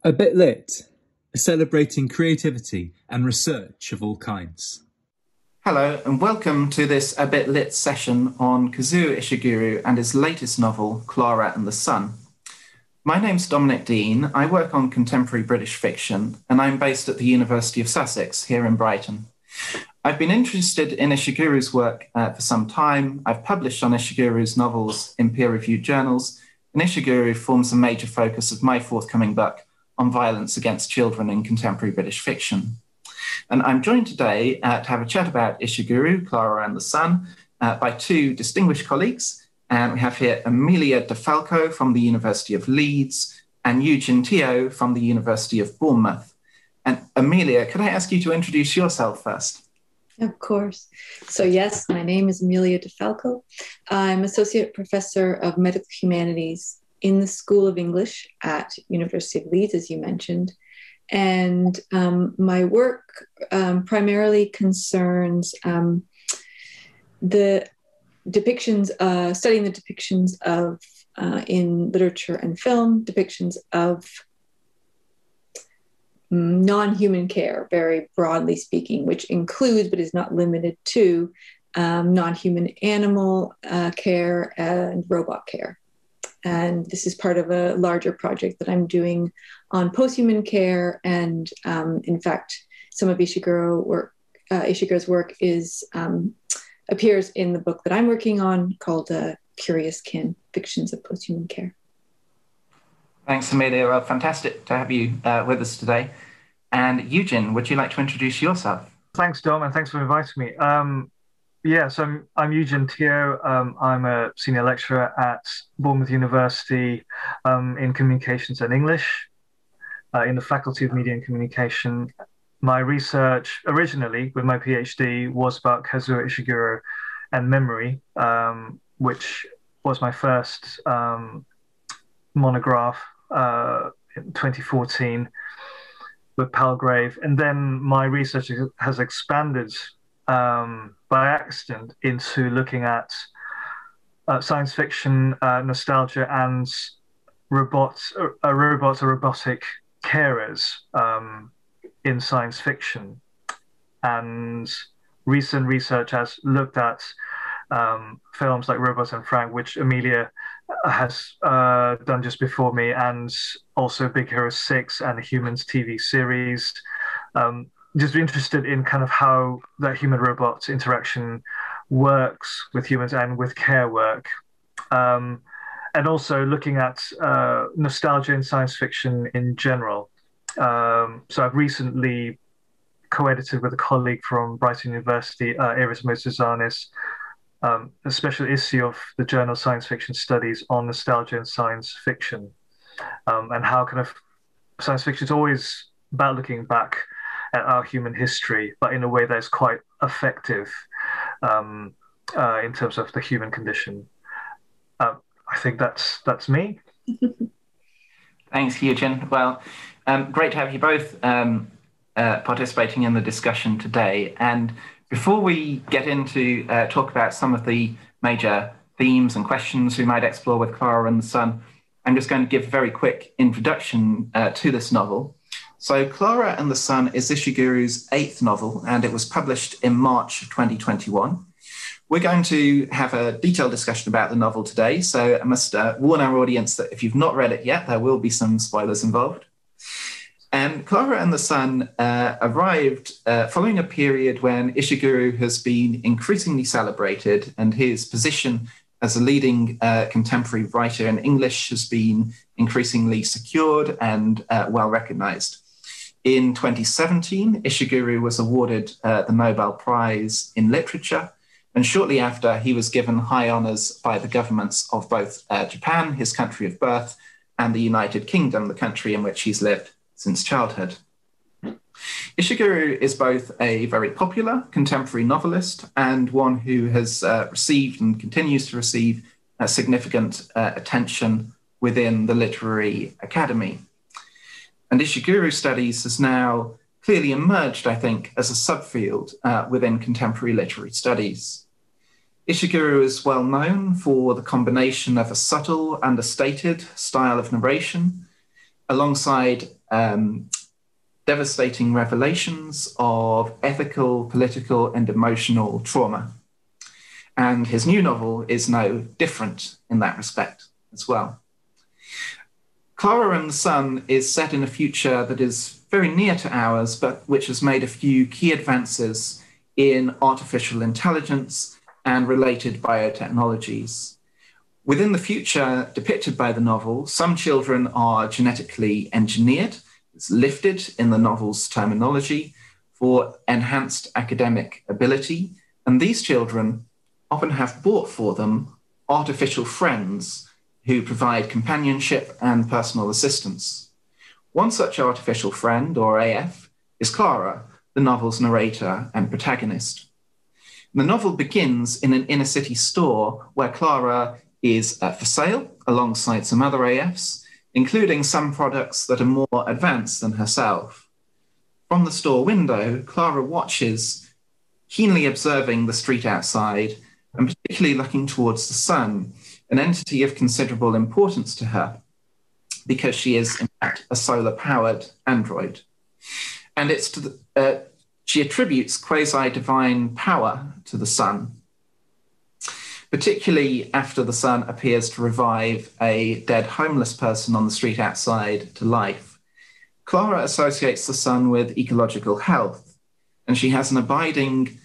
A Bit Lit, celebrating creativity and research of all kinds. Hello and welcome to this A Bit Lit session on Kazuo Ishiguro and his latest novel, Klara and the Sun. My name's Dominic Dean. I work on contemporary British fiction and I'm based at the University of Sussex here in Brighton. I've been interested in Ishiguro's work for some time. I've published on Ishiguro's novels in peer-reviewed journals, and Ishiguro forms a major focus of my forthcoming book on violence against children in contemporary British fiction. And I'm joined today to have a chat about Ishiguro, Klara and the Sun by two distinguished colleagues. And we have here Amelia DeFalco from the University of Leeds and Yugin Teo from the University of Bournemouth. And Amelia, could I ask you to introduce yourself first? Of course. So yes, my name is Amelia DeFalco. I'm Associate Professor of Medical Humanities in the School of English at University of Leeds, as you mentioned. And my work primarily concerns the depictions, studying the depictions of, in literature and film, depictions of non-human care, very broadly speaking, which includes but is not limited to non-human animal care and robot care. And this is part of a larger project that I'm doing on post-human care. And in fact, some of Ishiguro's work appears in the book that I'm working on called Curious Kin, Fictions of Post-Human Care. Thanks, Amelia. Well, fantastic to have you with us today. And Yugin, would you like to introduce yourself? Thanks, Dom, and thanks for inviting me. So I'm Yugin Teo. I'm a senior lecturer at Bournemouth University in Communications and English in the Faculty of Media and Communication. My research originally with my PhD was about Kazuo Ishiguro and memory, which was my first monograph in 2014 with Palgrave. And then my research has expanded by accident into looking at science fiction, nostalgia, and robotic carers in science fiction. And recent research has looked at films like Robots and Frank, which Amelia has done just before me, and also Big Hero 6 and the Humans TV series. Just be interested in kind of how that human-robot interaction works with humans and with care work. And also looking at nostalgia in science fiction in general. So I've recently co-edited with a colleague from Brighton University, Iris Motsuzanis, a special issue of the journal Science Fiction Studies on nostalgia in science fiction, and how kind of science fiction is always about looking back at our human history, but in a way that is quite effective in terms of the human condition. I think that's me. Thanks, Yugin. Well, great to have you both participating in the discussion today. And before we get into talk about some of the major themes and questions we might explore with Klara and the Sun, I'm just going to give a very quick introduction to this novel. So Klara and the Sun is Ishiguro's 8th novel, and it was published in March 2021. We're going to have a detailed discussion about the novel today, so I must warn our audience that if you've not read it yet, there will be some spoilers involved. And Klara and the Sun arrived following a period when Ishiguro has been increasingly celebrated, and his position as a leading contemporary writer in English has been increasingly secured and well recognized. In 2017, Ishiguro was awarded the Nobel Prize in Literature, and shortly after, he was given high honors by the governments of both Japan, his country of birth, and the United Kingdom, the country in which he's lived since childhood. Ishiguro is both a very popular contemporary novelist and one who has received and continues to receive significant attention within the literary academy. And Ishiguro studies has now clearly emerged, I think, as a subfield within contemporary literary studies. Ishiguro is well known for the combination of a subtle, understated style of narration alongside devastating revelations of ethical, political, and emotional trauma. And his new novel is no different in that respect as well. Klara and the Sun is set in a future that is very near to ours, but which has made a few key advances in artificial intelligence and related biotechnologies. Within the future depicted by the novel, some children are genetically engineered, it's lifted in the novel's terminology, for enhanced academic ability, and these children often have brought for them artificial friends who provide companionship and personal assistance. One such artificial friend, or AF, is Klara, the novel's narrator and protagonist. The novel begins in an inner city store where Klara is for sale alongside some other AFs, including some products that are more advanced than herself. From the store window, Klara watches, keenly observing the street outside, and particularly looking towards the sun, an entity of considerable importance to her, because she is, in fact, a solar-powered android. And it's to the, she attributes quasi-divine power to the sun, particularly after the sun appears to revive a dead homeless person on the street outside to life. Klara associates the sun with ecological health, and she has an abiding,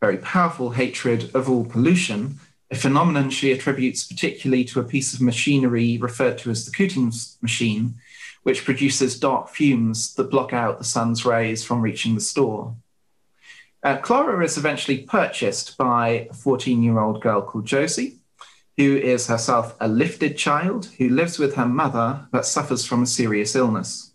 very powerful hatred of all pollution, a phenomenon she attributes particularly to a piece of machinery referred to as the Cooting's machine, which produces dark fumes that block out the sun's rays from reaching the store. Klara is eventually purchased by a 14-year-old girl called Josie, who is herself a lifted child who lives with her mother but suffers from a serious illness.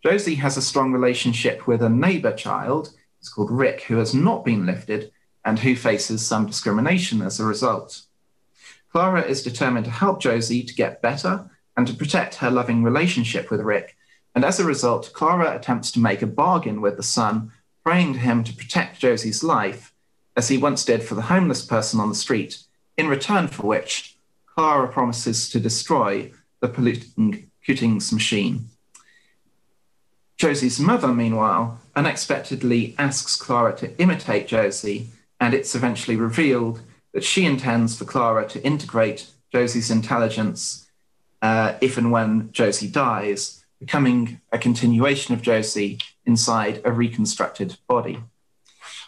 Josie has a strong relationship with a neighbor child, who's called Rick, who has not been lifted and who faces some discrimination as a result. Klara is determined to help Josie to get better and to protect her loving relationship with Rick, and as a result, Klara attempts to make a bargain with the sun, praying to him to protect Josie's life, as he once did for the homeless person on the street, in return for which Klara promises to destroy the polluting Cooting's machine. Josie's mother, meanwhile, unexpectedly asks Klara to imitate Josie, and it's eventually revealed that she intends for Klara to integrate Josie's intelligence if and when Josie dies, becoming a continuation of Josie inside a reconstructed body.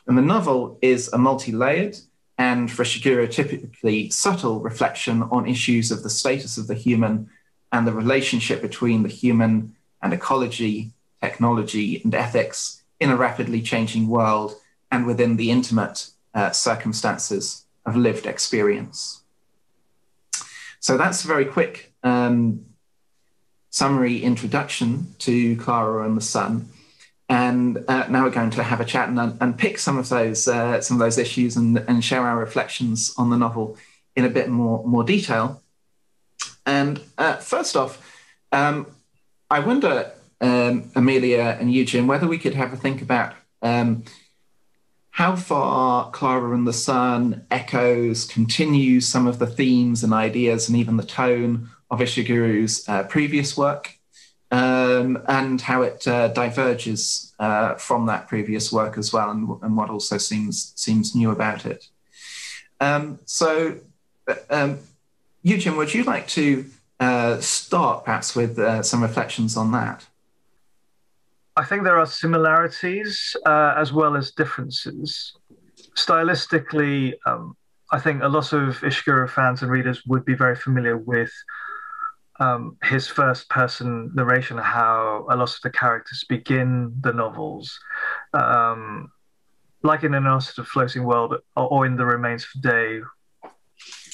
And the novel is a multi-layered and, for Ishiguro, typically subtle reflection on issues of the status of the human and the relationship between the human and ecology, technology, and ethics in a rapidly changing world and within the intimate circumstances of lived experience. So that's a very quick summary introduction to Klara and the Sun. And now we're going to have a chat and pick some of those issues and share our reflections on the novel in a bit more detail. And first off, I wonder, Amelia and Yugin, whether we could have a think about how far Klara and the Sun echoes, continues some of the themes and ideas and even the tone of Ishiguro's previous work, and how it diverges from that previous work as well, and what also seems new about it. Yugin, would you like to start perhaps with some reflections on that? I think there are similarities as well as differences. Stylistically, I think a lot of Ishiguro fans and readers would be very familiar with his first-person narration, how a lot of the characters begin the novels. Like in An Untitled Floating World or in The Remains of Day,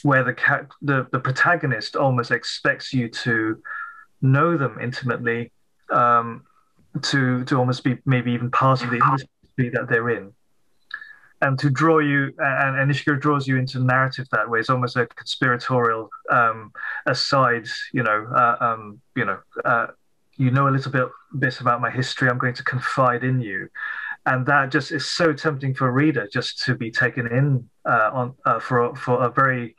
where the protagonist almost expects you to know them intimately, to almost be maybe even part of the industry that they're in, and to draw you, and Ishiguro draws you into narrative that way. It's almost a conspiratorial aside. You know a little bit about my history. I'm going to confide in you, and that just is so tempting for a reader just to be taken in for a very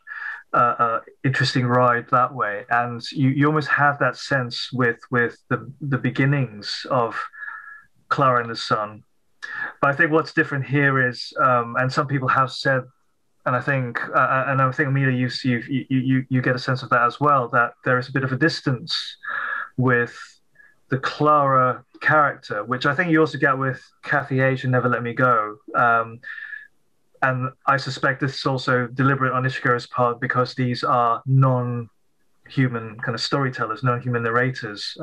interesting ride that way. And you almost have that sense with the beginnings of Klara and the Sun. But I think what's different here is, and some people have said, and I think Amelia, you get a sense of that as well, that there is a bit of a distance with the Klara character, which I think you also get with Kathy H and Never Let Me Go. And I suspect this is also deliberate on Ishiguro's part, because these are non-human kind of storytellers, non-human narrators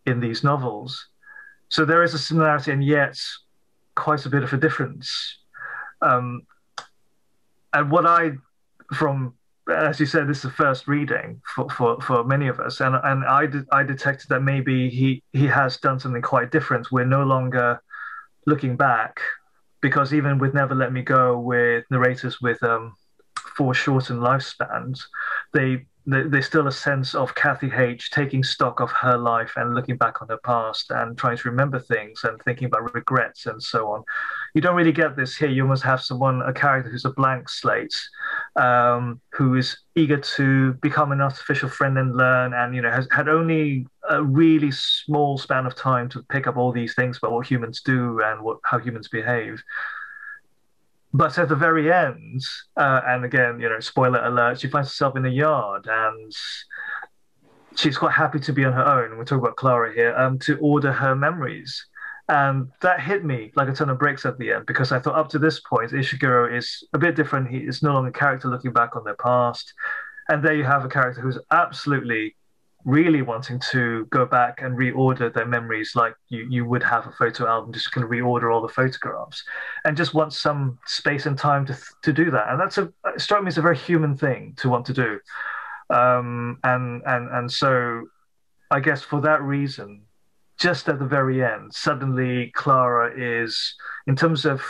in these novels. So there is a similarity and yet quite a bit of a difference. And what as you said, this is the first reading for many of us, and I detected that maybe he has done something quite different. We're no longer looking back, because even with Never Let Me Go, with narrators with foreshortened lifespans, there's still a sense of Kathy H taking stock of her life and looking back on her past and trying to remember things and thinking about regrets and so on. You don't really get this here. You almost have a character who's a blank slate, who is eager to become an artificial friend and learn, and has had only a really small span of time to pick up all these things about what humans do and how humans behave. But at the very end, and again, spoiler alert, she finds herself in a yard, and she's quite happy to be on her own. We're talking about Klara here, to order her memories. And that hit me like a ton of bricks at the end, because I thought up to this point, Ishiguro is a bit different. He is no longer a character looking back on their past. And there you have a character who's absolutely really wanting to go back and reorder their memories, like you would have a photo album, just kind of reorder all the photographs, and just want some space and time to do that. And it struck me as a very human thing to want to do. And so I guess for that reason, just at the very end, suddenly Klara is, in terms of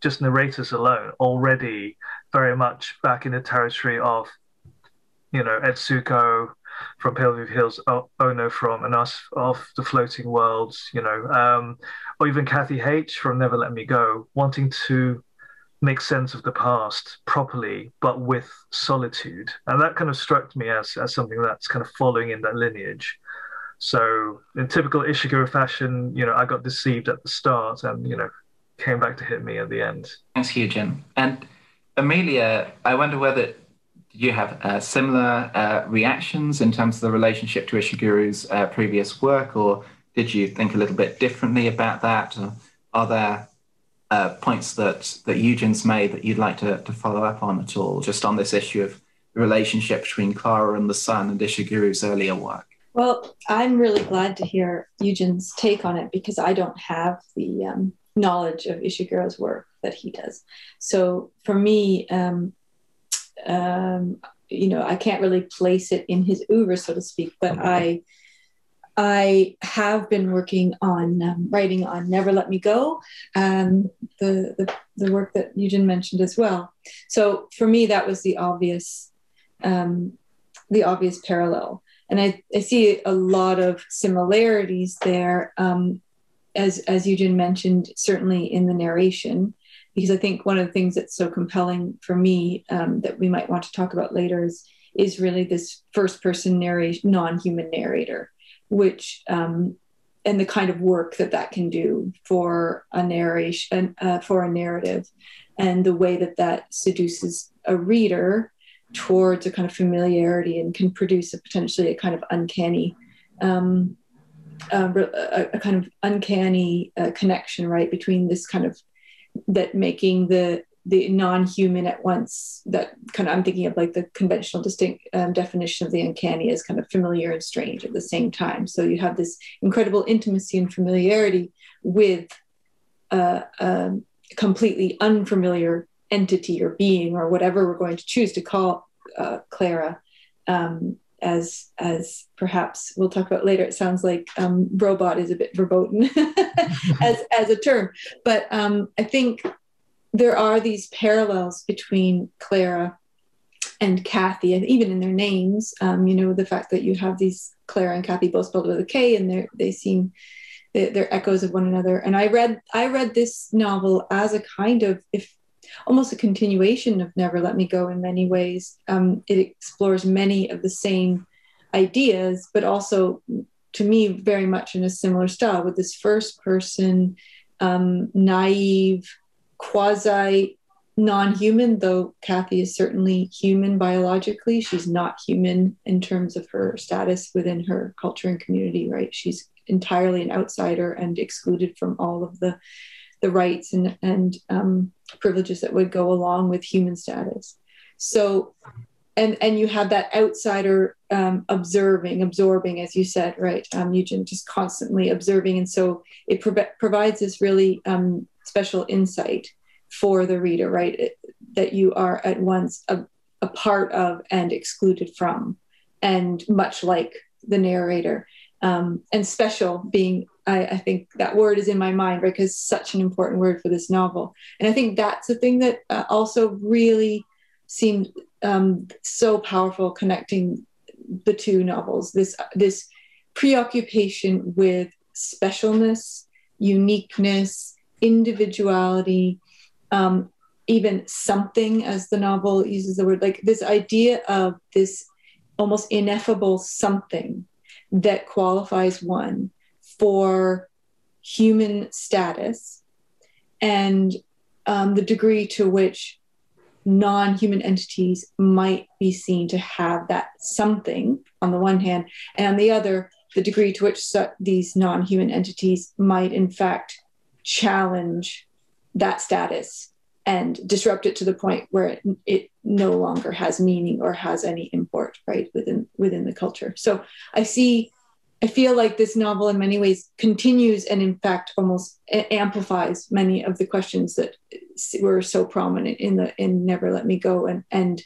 just narrators alone, already very much back in the territory of, Etsuko from Pale Blue Hills, Ono from And Us of the Floating Worlds, or even Kathy H from Never Let Me Go, wanting to make sense of the past properly, but with solitude. And that kind of struck me as something that's kind of following in that lineage. So in typical Ishiguro fashion, I got deceived at the start and, came back to hit me at the end. Thanks, Yugin. And Amelia, I wonder whether you have similar reactions in terms of the relationship to Ishiguro's previous work, or did you think a little bit differently about that? Or are there points that Yugin's made that you'd like to follow up on at all, just on this issue of the relationship between Klara and the Sun and Ishiguro's earlier work? Well, I'm really glad to hear Yugin's take on it, because I don't have the knowledge of Ishiguro's work that he does. So for me, I can't really place it in his oeuvre, so to speak, but I have been working on writing on Never Let Me Go, the work that Yugin mentioned as well. So for me, that was the obvious parallel. And I see a lot of similarities there, as Yugin mentioned, certainly in the narration, because I think one of the things that's so compelling for me that we might want to talk about later is really this first-person narration, non-human narrator, which and the kind of work that can do for a narration, for a narrative, and the way that seduces a reader towards a kind of familiarity and can produce potentially a kind of uncanny, connection, right, between this kind of, that making the non-human at once, that kind of, I'm thinking of like the conventional distinct definition of the uncanny as kind of familiar and strange at the same time. So you have this incredible intimacy and familiarity with a completely unfamiliar entity or being, or whatever we're going to choose to call Klara, as perhaps we'll talk about later. It sounds like robot is a bit verboten as a term, but I think there are these parallels between Klara and Kathy, and even in their names, the fact that you have these Klara and Kathy both spelled with a K, and they're echoes of one another. And I read this novel as a kind of, if almost a continuation of Never Let Me Go in many ways. It explores many of the same ideas, but also, to me, very much in a similar style, with this first person, naive, quasi non-human, though Kathy is certainly human biologically. She's not human in terms of her status within her culture and community, right? She's entirely an outsider and excluded from all of the rights and privileges that would go along with human status. So, and you have that outsider absorbing, as you said, right, Yugin, just constantly observing. And so it provides this really special insight for the reader, right, that you are at once a part of and excluded from, and much like the narrator. And special being, I think that word is in my mind, right, because it's such an important word for this novel. And I think that's the thing that also really seemed so powerful, connecting the two novels, this preoccupation with specialness, uniqueness, individuality, even something, as the novel uses the word, like this idea of this almost ineffable something that qualifies one for human status, and the degree to which non-human entities might be seen to have that something on the one hand, and on the other, the degree to which these non-human entities might in fact challenge that status and disrupt it to the point where it no longer has meaning or has any import, right, within the culture. So I feel like this novel in many ways continues and in fact almost amplifies many of the questions that were so prominent in Never Let Me Go, and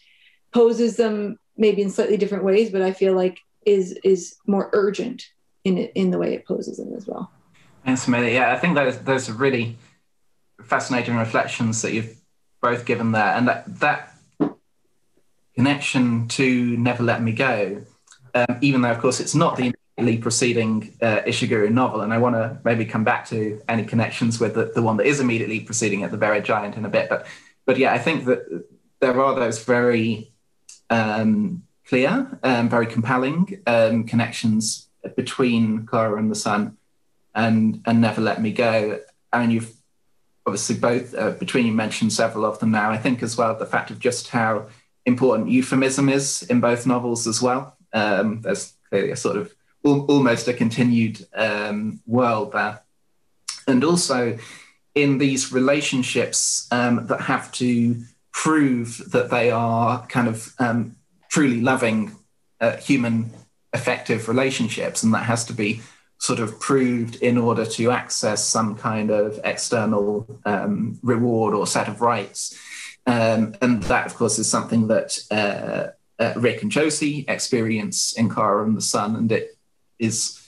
poses them maybe in slightly different ways, but I feel like is more urgent in the way it poses them as well. Thanks, Amelia. Yeah, I think those are really fascinating reflections that you've both given there, and that connection to Never Let Me Go, even though of course it's not the immediately preceding Ishiguro novel, and I want to maybe come back to any connections with the one that is immediately preceding it, The Buried Giant, in a bit, but yeah, I think that there are those very clear, very compelling connections between Klara and the Sun and Never Let Me Go. I mean, you've obviously both, between you, mentioned several of them now. I think as well the fact of just how important euphemism is in both novels as well. There's clearly a sort of almost a continued world there. And also in these relationships that have to prove that they are kind of truly loving human effective relationships, and that has to be sort of proved in order to access some kind of external reward or set of rights. And that, of course, is something that Rick and Josie experience in Klara and the Sun, and it is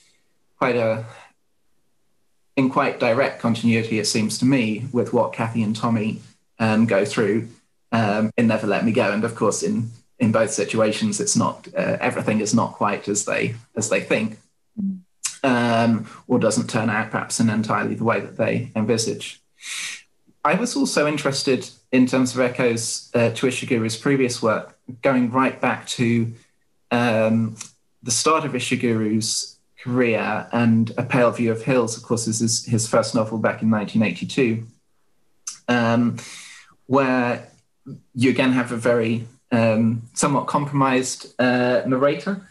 in quite direct continuity, it seems to me, with what Kathy and Tommy go through in Never Let Me Go. And of course, in both situations, it's not everything is not quite as they think. Or doesn't turn out perhaps in entirely the way that they envisage. I was also interested, in terms of echoes to Ishiguro's previous work, going right back to the start of Ishiguro's career, and A Pale View of Hills, of course, is his first novel back in 1982, where you again have a very somewhat compromised narrator.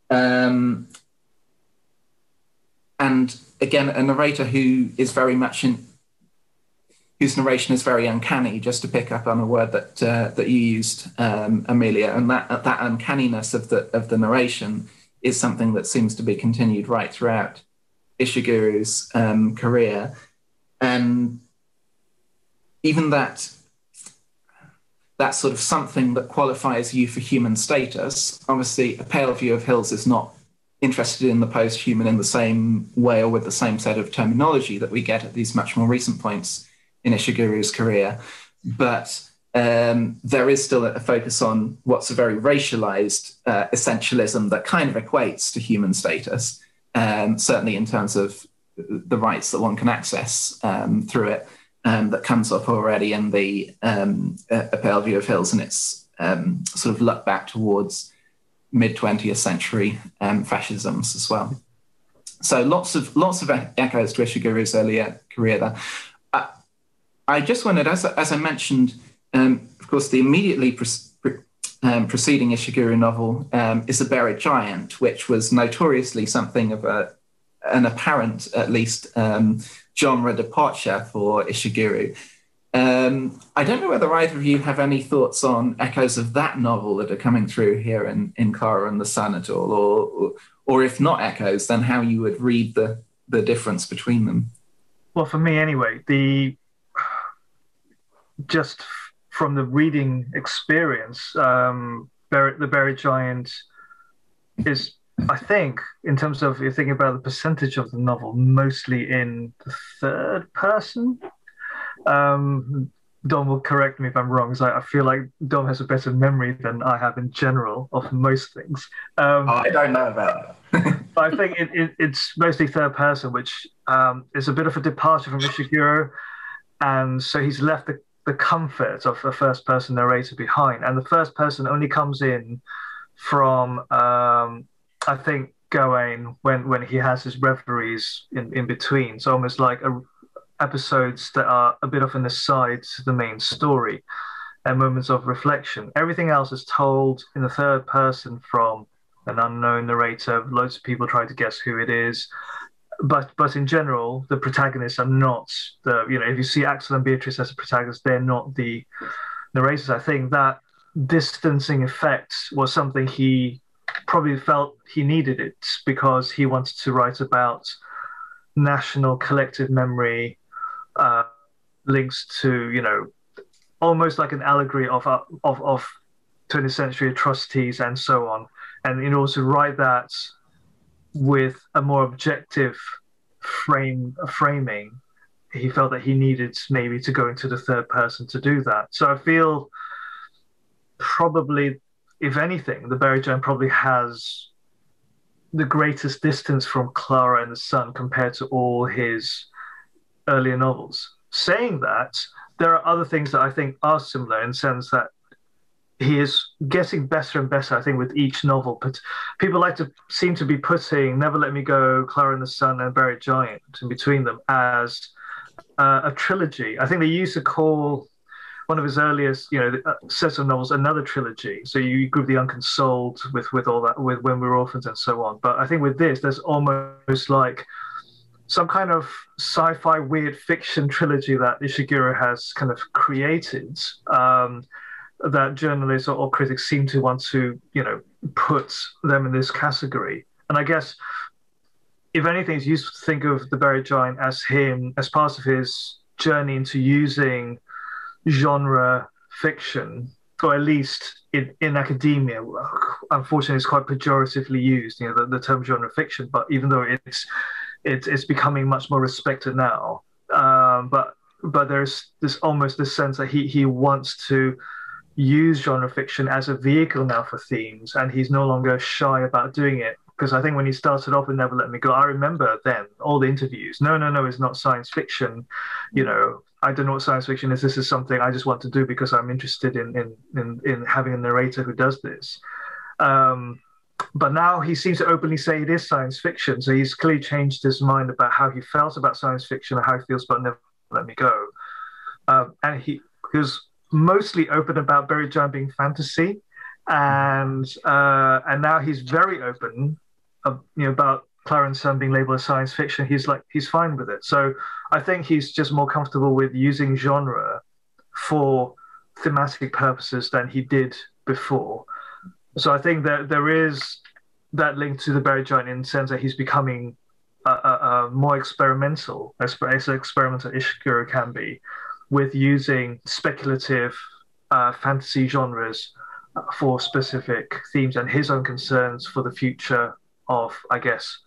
And again, a narrator who is very much whose narration is very uncanny, just to pick up on a word that you used, Amelia, and that uncanniness of the narration is something that seems to be continued right throughout Ishiguro's career. And even that sort of something that qualifies you for human status, obviously A Pale View of Hills is not interested in the post-human in the same way or with the same set of terminology that we get at these much more recent points in Ishiguro's career. But there is still a focus on what's a very racialized essentialism that kind of equates to human status, certainly in terms of the rights that one can access through it. that comes up already in the A Pale View of Hills, and its sort of look back towards mid-20th century fascisms as well. So lots of echoes to Ishiguro's earlier career there. I just wondered, as I mentioned, of course, the immediately preceding Ishiguro novel is The Buried Giant, which was notoriously something of an apparent, at least, genre departure for Ishiguro. I don't know whether either of you have any thoughts on echoes of that novel that are coming through here in Klara and the Sun at all, or if not echoes, then how you would read the difference between them. Well, for me anyway, just from the reading experience, The Buried Giant is, I think, in terms of you're thinking about the percentage of the novel, mostly in the third person. Dom will correct me if I'm wrong, because I feel like Dom has a better memory than I have in general of most things. I don't know about that. I think it's mostly third person, which is a bit of a departure from Ishiguro, and so he's left the comfort of a first person narrator behind, and the first person only comes in from I think Gawain when he has his reveries in between, so almost like episodes that are a bit of an aside to the main story and moments of reflection. Everything else is told in the third person from an unknown narrator. Loads of people try to guess who it is. But in general, the protagonists are not if you see Axel and Beatrice as the protagonists, they're not the narrators. I think that distancing effect was something he probably felt he needed it because he wanted to write about national collective memory, links to, almost like an allegory of 20th century atrocities and so on. And in order to write that with a more objective framing, he felt that he needed maybe to go into the third person to do that. So I feel probably, if anything, The Buried Giant probably has the greatest distance from Klara and the Sun compared to all his earlier novels. Saying that, there are other things that I think are similar in the sense that he is getting better and better, I think, with each novel. But people seem to be putting Never Let Me Go, Klara and the Sun, and Buried Giant in between them as a trilogy. I think they used to call one of his earliest, sets of novels another trilogy. So you group The Unconsoled with all that, with When We Were Orphans and so on. But I think with this, there's almost like some kind of sci-fi weird fiction trilogy that Ishiguro has kind of created, that journalists or critics seem to want to, put them in this category. And I guess, if anything, it's useful to think of The Buried Giant as part of his journey into using genre fiction, or at least in academia. Unfortunately, it's quite pejoratively used, the term genre fiction, but even though it's becoming much more respected now. But there's almost this sense that he wants to use genre fiction as a vehicle now for themes, and he's no longer shy about doing it. Because I think when he started off with Never Let Me Go, I remember then all the interviews. No, it's not science fiction. I don't know what science fiction is. This is something I just want to do because I'm interested in having a narrator who does this. But now he seems to openly say it is science fiction. So he's clearly changed his mind about how he felt about science fiction and how he feels about Never Let Me Go. And he was mostly open about Buried Giant being fantasy. And now he's very open about Klara and Sun being labeled as science fiction. He's fine with it. So I think he's just more comfortable with using genre for thematic purposes than he did before. So I think that there is that link to The Buried Giant in the sense that he's becoming more experimental, as experimental Ishiguro can be, with using speculative fantasy genres for specific themes and his own concerns for the future of, I guess,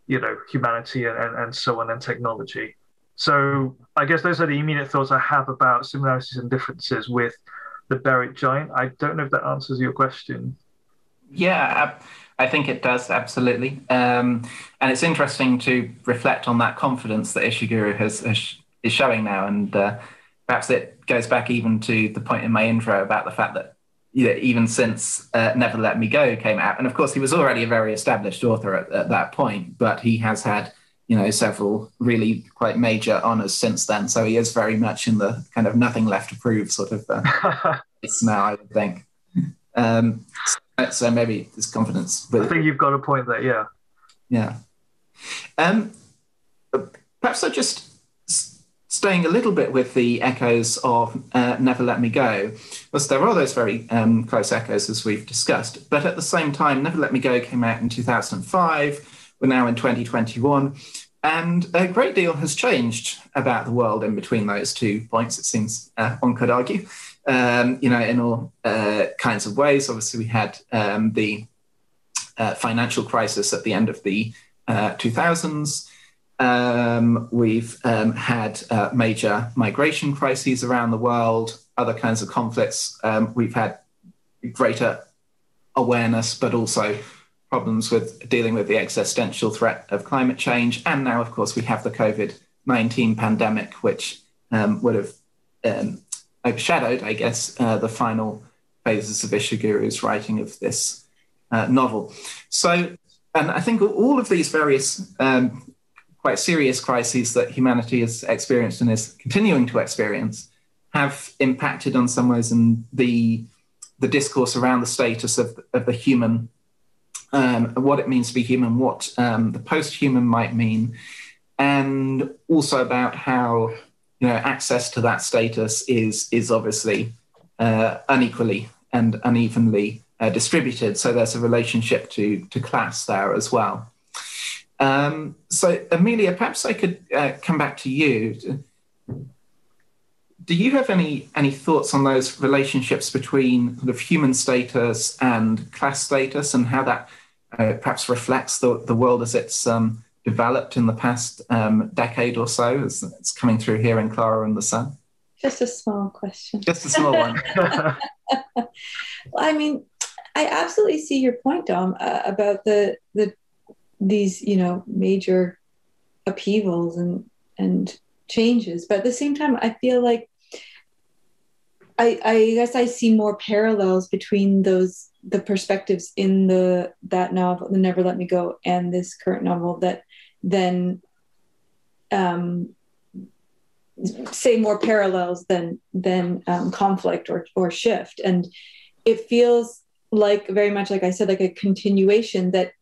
humanity and so on, and technology. So I guess those are the immediate thoughts I have about similarities and differences with The Buried Giant. I don't know if that answers your question. Yeah, I think it does, absolutely. And it's interesting to reflect on that confidence that Ishiguro has is showing now. And perhaps it goes back even to the point in my intro about the fact that even since Never Let Me Go came out, and of course he was already a very established author at that point, but he has had several really quite major honors since then. So he is very much in the kind of nothing left to prove sort of it's now, I would think. So maybe there's confidence. I think you've got a point there, yeah. Yeah. Perhaps I just staying a little bit with the echoes of Never Let Me Go, was there are those very close echoes as we've discussed, but at the same time, Never Let Me Go came out in 2005, we're now in 2021, and a great deal has changed about the world in between those 2 points, it seems one could argue, in all kinds of ways. Obviously, we had the financial crisis at the end of the 2000s. We've had major migration crises around the world, other kinds of conflicts. We've had greater awareness, but also problems with dealing with the existential threat of climate change. And now, of course, we have the COVID-19 pandemic, which would have overshadowed, I guess, the final phases of Ishiguro's writing of this novel. So, and I think all of these various quite serious crises that humanity has experienced and is continuing to experience have impacted on some ways in the discourse around the status of the human, what it means to be human, what the post-human might mean, and also about how access to that status is obviously unequally and unevenly distributed. So there's a relationship to class there as well. So Amelia, perhaps I could come back to you. Do you have any thoughts on those relationships between sort of human status and class status, and how that perhaps reflects the world as it's developed in the past decade or so, as it's coming through here in Klara and the Sun? Just a small question. Just a small one. Well, I mean, I absolutely see your point, Dom, about these major upheavals and changes, but at the same time, I feel like I guess I see more parallels between the perspectives in that novel, The Never Let Me Go, and this current novel than say more parallels than conflict or shift. And it feels like very much, like I said, like a continuation that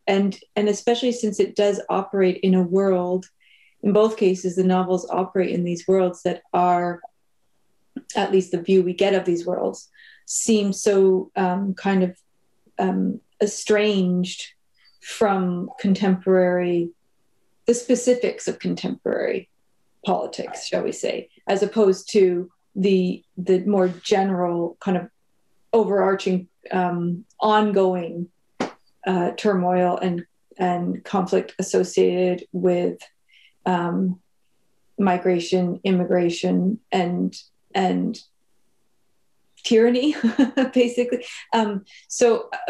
and especially since it does operate in a world, in both cases, the novels operate in these worlds that are, at least the view we get of these worlds, seem so kind of estranged from the specifics of contemporary politics, shall we say, as opposed to the more general kind of overarching ongoing turmoil and conflict associated with migration, immigration, and tyranny, basically. But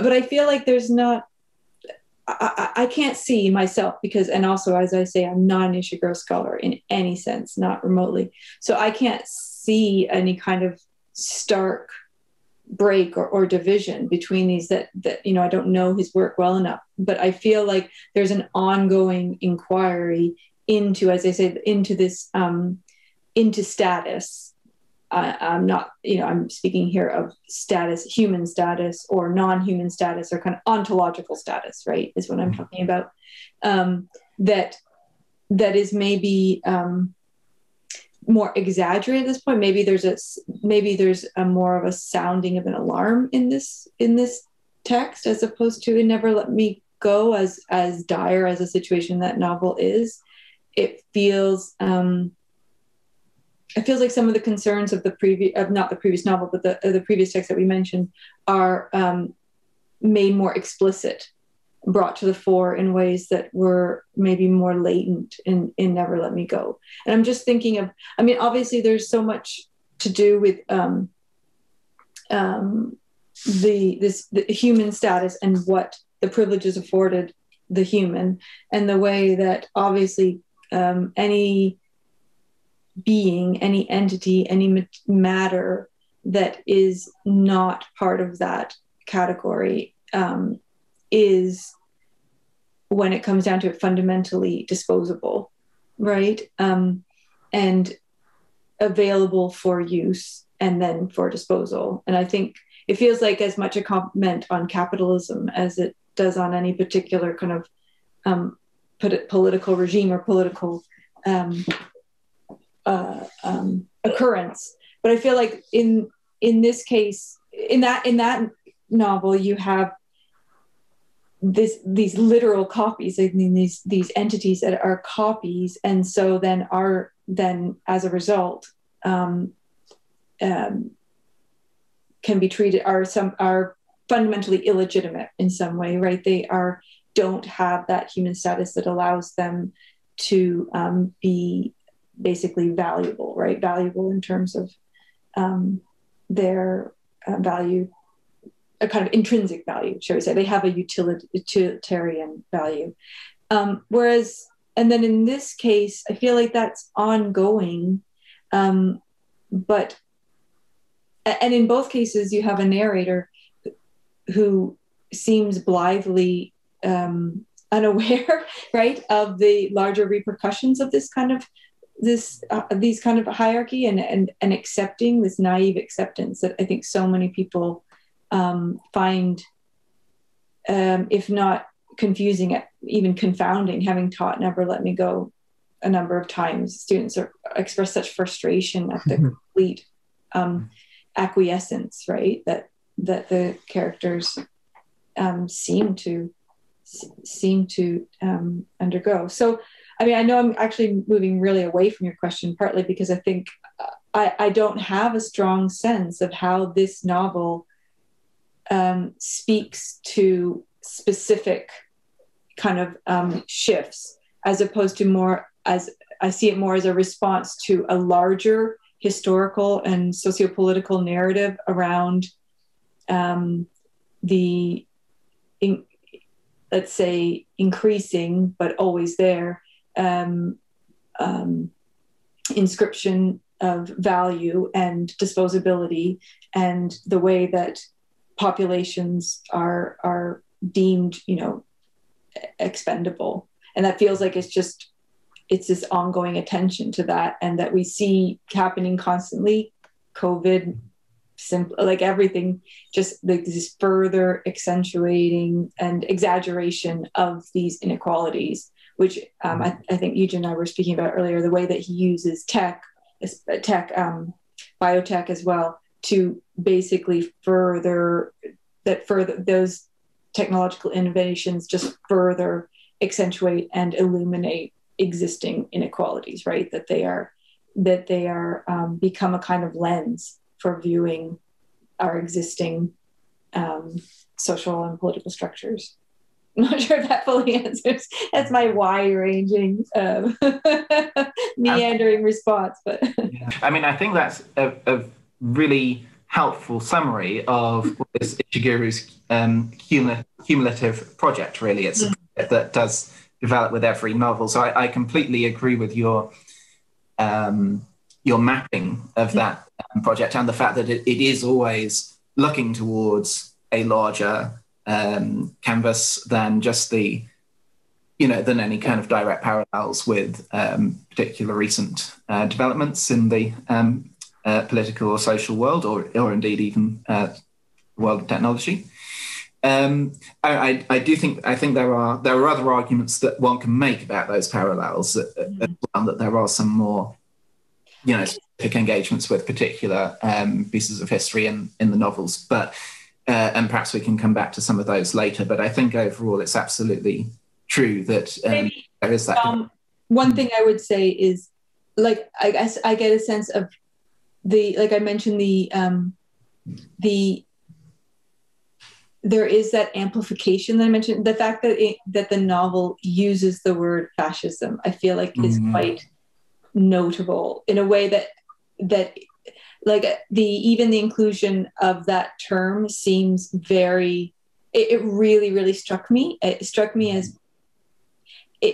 I feel like there's not, I can't see myself and also, as I say, I'm not an Ishiguro scholar in any sense, not remotely. So I can't see any kind of stark break or division between these that I don't know his work well enough, but I feel like there's an ongoing inquiry into, as I say, into this, into status. I'm not, I'm speaking here of status, human status or non-human status, or kind of ontological status, right, is what I'm talking about. That is maybe more exaggerated at this point. Maybe there's a more of a sounding of an alarm in this text, as opposed to in Never Let Me Go, as dire as a situation that novel is. It feels like some of the concerns of not the previous novel, but the previous text that we mentioned are made more explicit, brought to the fore in ways that were maybe more latent in Never Let Me Go. And I'm just thinking of, I mean, obviously there's so much to do with the human status and what the privileges afforded the human, and the way that obviously any being, any entity, any matter that is not part of that category is, when it comes down to it, fundamentally disposable, right? And available for use and then for disposal. And I think it feels like as much a comment on capitalism as it does on any particular kind of political regime or political occurrence. But I feel like in this case, in that novel, you have these literal copies. I mean, these entities that are copies, and so then as a result can be treated, are fundamentally illegitimate in some way, right? They don't have that human status that allows them to be basically valuable, right? Valuable in terms of their value, a kind of intrinsic value, shall we say. They have a utilitarian value. Whereas, and then in this case, I feel like that's ongoing. But in both cases, you have a narrator who seems blithely unaware, right, of the larger repercussions of these kind of hierarchy, and accepting this naive acceptance that I think so many people find, if not confusing, even confounding. Having taught Never Let Me Go a number of times, students express such frustration at the complete acquiescence, right, that the characters seem to undergo. So, I mean, I know I'm actually moving really away from your question, partly because I think I don't have a strong sense of how this novel speaks to specific kind of shifts, as opposed to more as I see it more as a response to a larger historical and sociopolitical narrative around let's say, increasing, but always there, inscription of value and disposability, and the way that populations are deemed, expendable. And that feels like it's this ongoing attention to that, and that we see happening constantly. COVID, like everything, just like this further accentuating and exaggeration of these inequalities, which I think Yugin and I were speaking about earlier, the way that he uses biotech as well, to basically further those technological innovations just further accentuate and illuminate existing inequalities, right? That they are become a kind of lens for viewing our existing social and political structures. I'm not sure if that fully answers. That's my wide-ranging, meandering response. But yeah. I mean, I think that's a really helpful summary of this Ishiguro's cumulative project. Really, it's a project that does develop with every novel. So I completely agree with your mapping of that project, and the fact that it is always looking towards a larger canvas than just than any kind of direct parallels with particular recent developments in the political or social world, or indeed even the world of technology. I think there are other arguments that one can make about those parallels, as well, that there are some more specific engagements with particular pieces of history in the novels, but and perhaps we can come back to some of those later. But I think overall it's absolutely true that there is that. One thing I would say is, like, I guess I get a sense of like I mentioned, there is that amplification that I mentioned. The fact that the novel uses the word fascism, I feel like is quite notable in a way that like even the inclusion of that term seems very. It really, really struck me. It struck me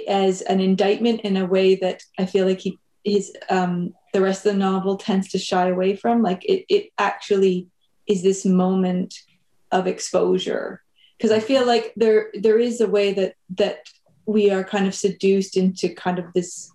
as an indictment in a way that I feel like the rest of the novel tends to shy away from. Like it actually is this moment of exposure, because I feel like there is a way that we are kind of seduced into kind of this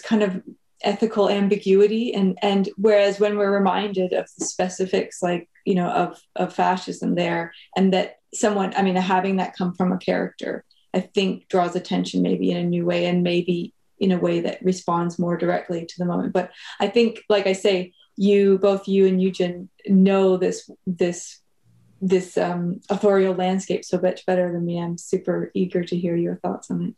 kind of ethical ambiguity, and whereas when we're reminded of the specifics, like, you know, of fascism there, and that someone, I mean, having that come from a character, I think draws attention maybe in a new way, and maybe in a way that responds more directly to the moment. But I think, like I say, both you and Yugin know this authorial landscape so much better than me. I'm super eager to hear your thoughts on it.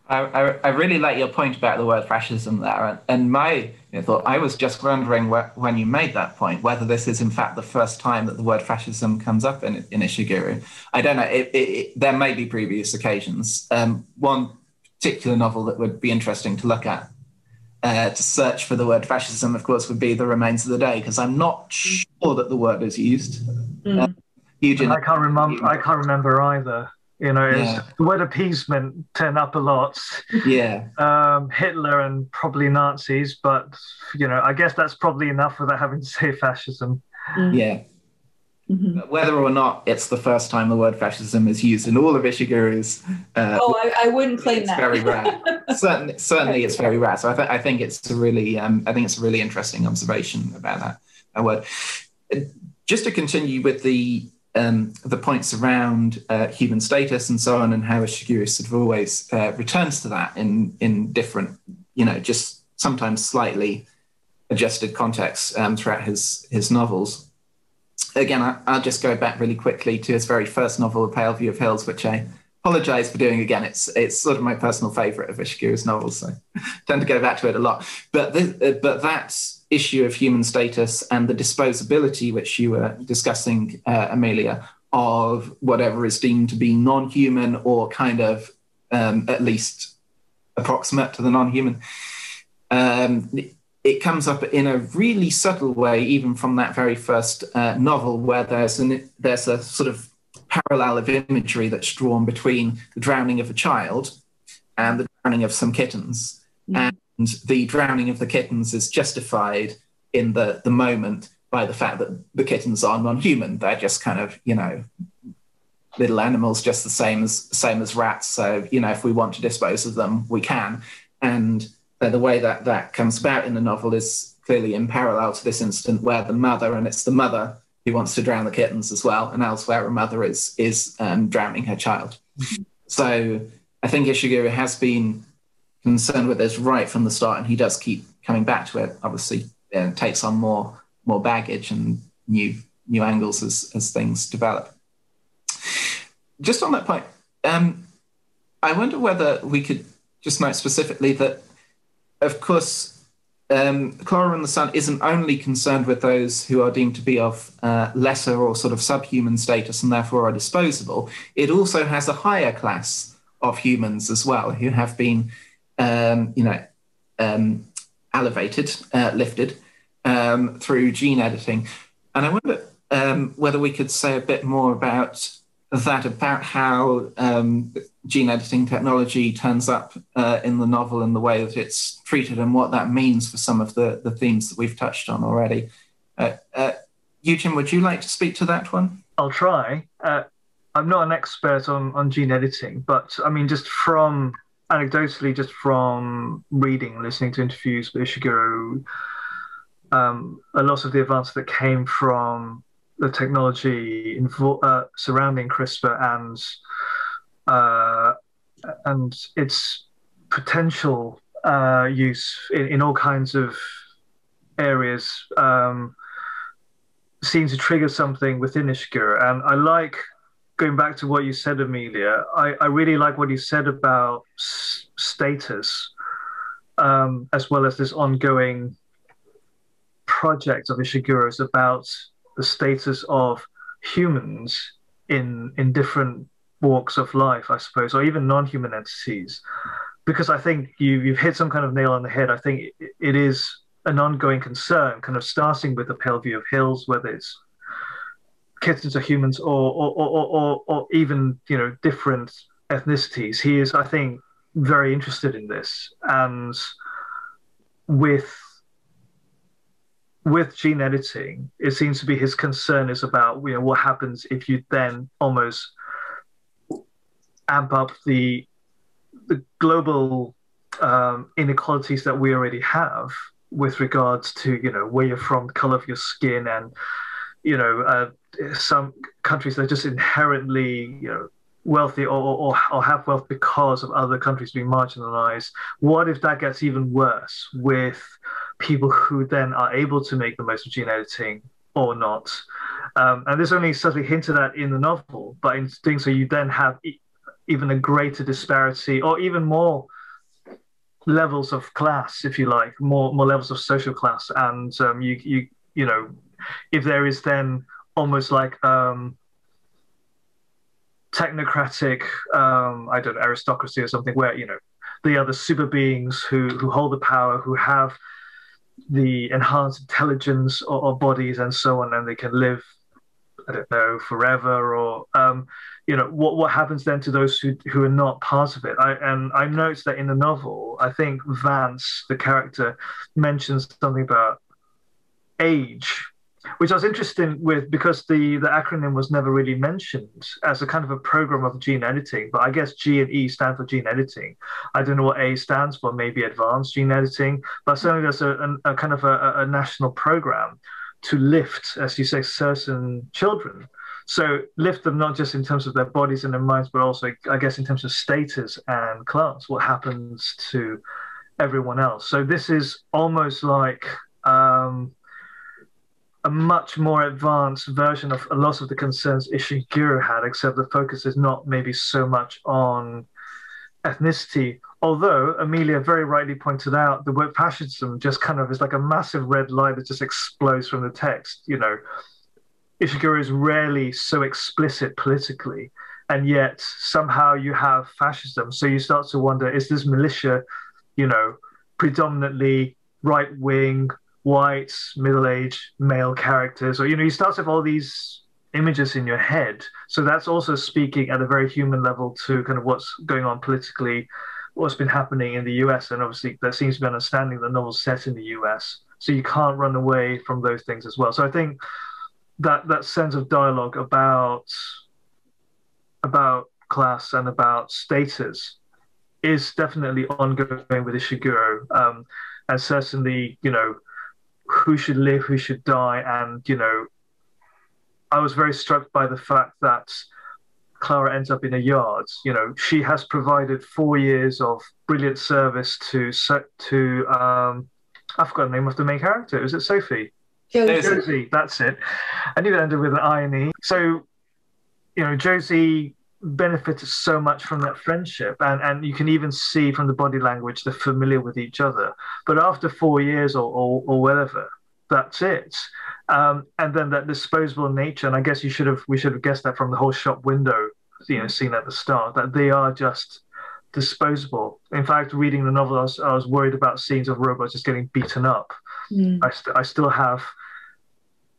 I really like your point about the word fascism there, and my thought, I was just wondering when you made that point, whether this is in fact the first time that the word fascism comes up in Ishiguro. I don't know, there may be previous occasions. One particular novel that would be interesting to look at, to search for the word fascism, of course, would be The Remains of the Day, because I'm not sure that the word is used. Eugene, I can't remember either. You know, the word appeasement turned up a lot. Yeah. Hitler and probably Nazis, but, you know, I guess that's probably enough without having to say fascism. Yeah. Whether or not it's the first time the word fascism is used in all of Ishiguro's... I wouldn't claim that. It's very rare. certainly it's very rare. So I think it's a really interesting observation about that word. Just to continue with the points around human status and so on, and how Ishiguro sort of always returns to that in different, you know, just sometimes slightly adjusted contexts throughout his novels. Again, I'll just go back really quickly to his very first novel, A Pale View of Hills, which I apologize for doing again. It's sort of my personal favorite of Ishiguro's novels, so I tend to go back to it a lot. But that issue of human status and the disposability, which you were discussing, Amelia, of whatever is deemed to be non-human or kind of at least approximate to the non-human, it comes up in a really subtle way, even from that very first novel, where there's a sort of parallel of imagery that's drawn between the drowning of a child and the drowning of some kittens. And the drowning of the kittens is justified in the moment by the fact that the kittens are non-human. They're just kind of, you know, little animals, just the same as rats. So, you know, if we want to dispose of them, we can. And the way that comes about in the novel is clearly in parallel to this incident where the mother, and it's the mother who wants to drown the kittens as well, and elsewhere a mother is drowning her child. So I think Ishiguro has been concerned with this right from the start, and he does keep coming back to it. Obviously, it takes on more baggage and new angles as things develop. Just on that point, I wonder whether we could just note specifically that, of course, Klara and the Sun isn't only concerned with those who are deemed to be of lesser or sort of subhuman status and therefore are disposable. It also has a higher class of humans as well, who have been, elevated, lifted through gene editing. And I wonder whether we could say a bit more about that, about how gene editing technology turns up in the novel and the way that it's treated and what that means for some of the themes that we've touched on already. Yugin, would you like to speak to that one? I'll try. I'm not an expert on gene editing, but I mean, just from anecdotally, just from reading, listening to interviews with Ishiguro, a lot of the advances that came from the technology surrounding CRISPR and its potential use in all kinds of areas seem to trigger something within Ishiguro. And I like, going back to what you said, Amelia, I really like what you said about status, as well as this ongoing project of Ishiguro's about the status of humans in different walks of life, I suppose, or even non-human entities. Because I think you've hit some kind of nail on the head. I think it is an ongoing concern, kind of starting with the Pale View of Hills, whether it's kittens or humans or even, you know, different ethnicities. He is, I think, very interested in this, and with gene editing, it seems to be his concern is about what happens if you then almost amp up the global inequalities that we already have with regards to where you're from, the color of your skin, and some countries that are just inherently wealthy or have wealth because of other countries being marginalized. What if that gets even worse with people who then are able to make the most of gene editing or not? And this only subtly hinted at in the novel, but in doing so, you then have even a greater disparity, or even more levels of class, if you like, more levels of social class. And you know, if there is then almost like technocratic, I don't know, aristocracy or something, where they are the super beings who hold the power, who have the enhanced intelligence of bodies and so on, and they can live, I don't know, forever, or what happens then to those who are not part of it? I noticed that in the novel, I think Vance, the character, mentions something about age, which I was interested with because the acronym was never really mentioned as a kind of a program of gene editing. But I guess G and E stand for gene editing. I don't know what A stands for, maybe advanced gene editing, but certainly there's a kind of a national program to lift, as you say, certain children. So lift them not just in terms of their bodies and their minds, but also, I guess, in terms of status and class, what happens to everyone else. So this is almost like a much more advanced version of a lot of the concerns Ishiguro had, except the focus is not maybe so much on ethnicity. Although Amelia very rightly pointed out, the word fascism just kind of is like a massive red light that just explodes from the text. Ishiguro is rarely so explicit politically, and yet somehow you have fascism. So you start to wonder, is this militia, predominantly right-wing, white, middle-aged male characters? Or, you start to have all these images in your head. So that's also speaking at a very human level to kind of what's going on politically, what's been happening in the US. And obviously there seems to be understanding the novel's set in the US. So you can't run away from those things as well. So I think that sense of dialogue about class and about status is definitely ongoing with Ishiguro. And certainly, who should live, who should die. And, I was very struck by the fact that Klara ends up in a yard. She has provided 4 years of brilliant service to I forgot the name of the main character. Is it Sophie? Josie, that's it. I knew that ended with an irony. So, Josie benefited so much from that friendship, and you can even see from the body language they're familiar with each other. But after 4 years or whatever, that's it. And then that disposable nature, and I guess we should have guessed that from the whole shop window, scene at the start, that they are just disposable. In fact, reading the novel, I was worried about scenes of robots just getting beaten up. I still have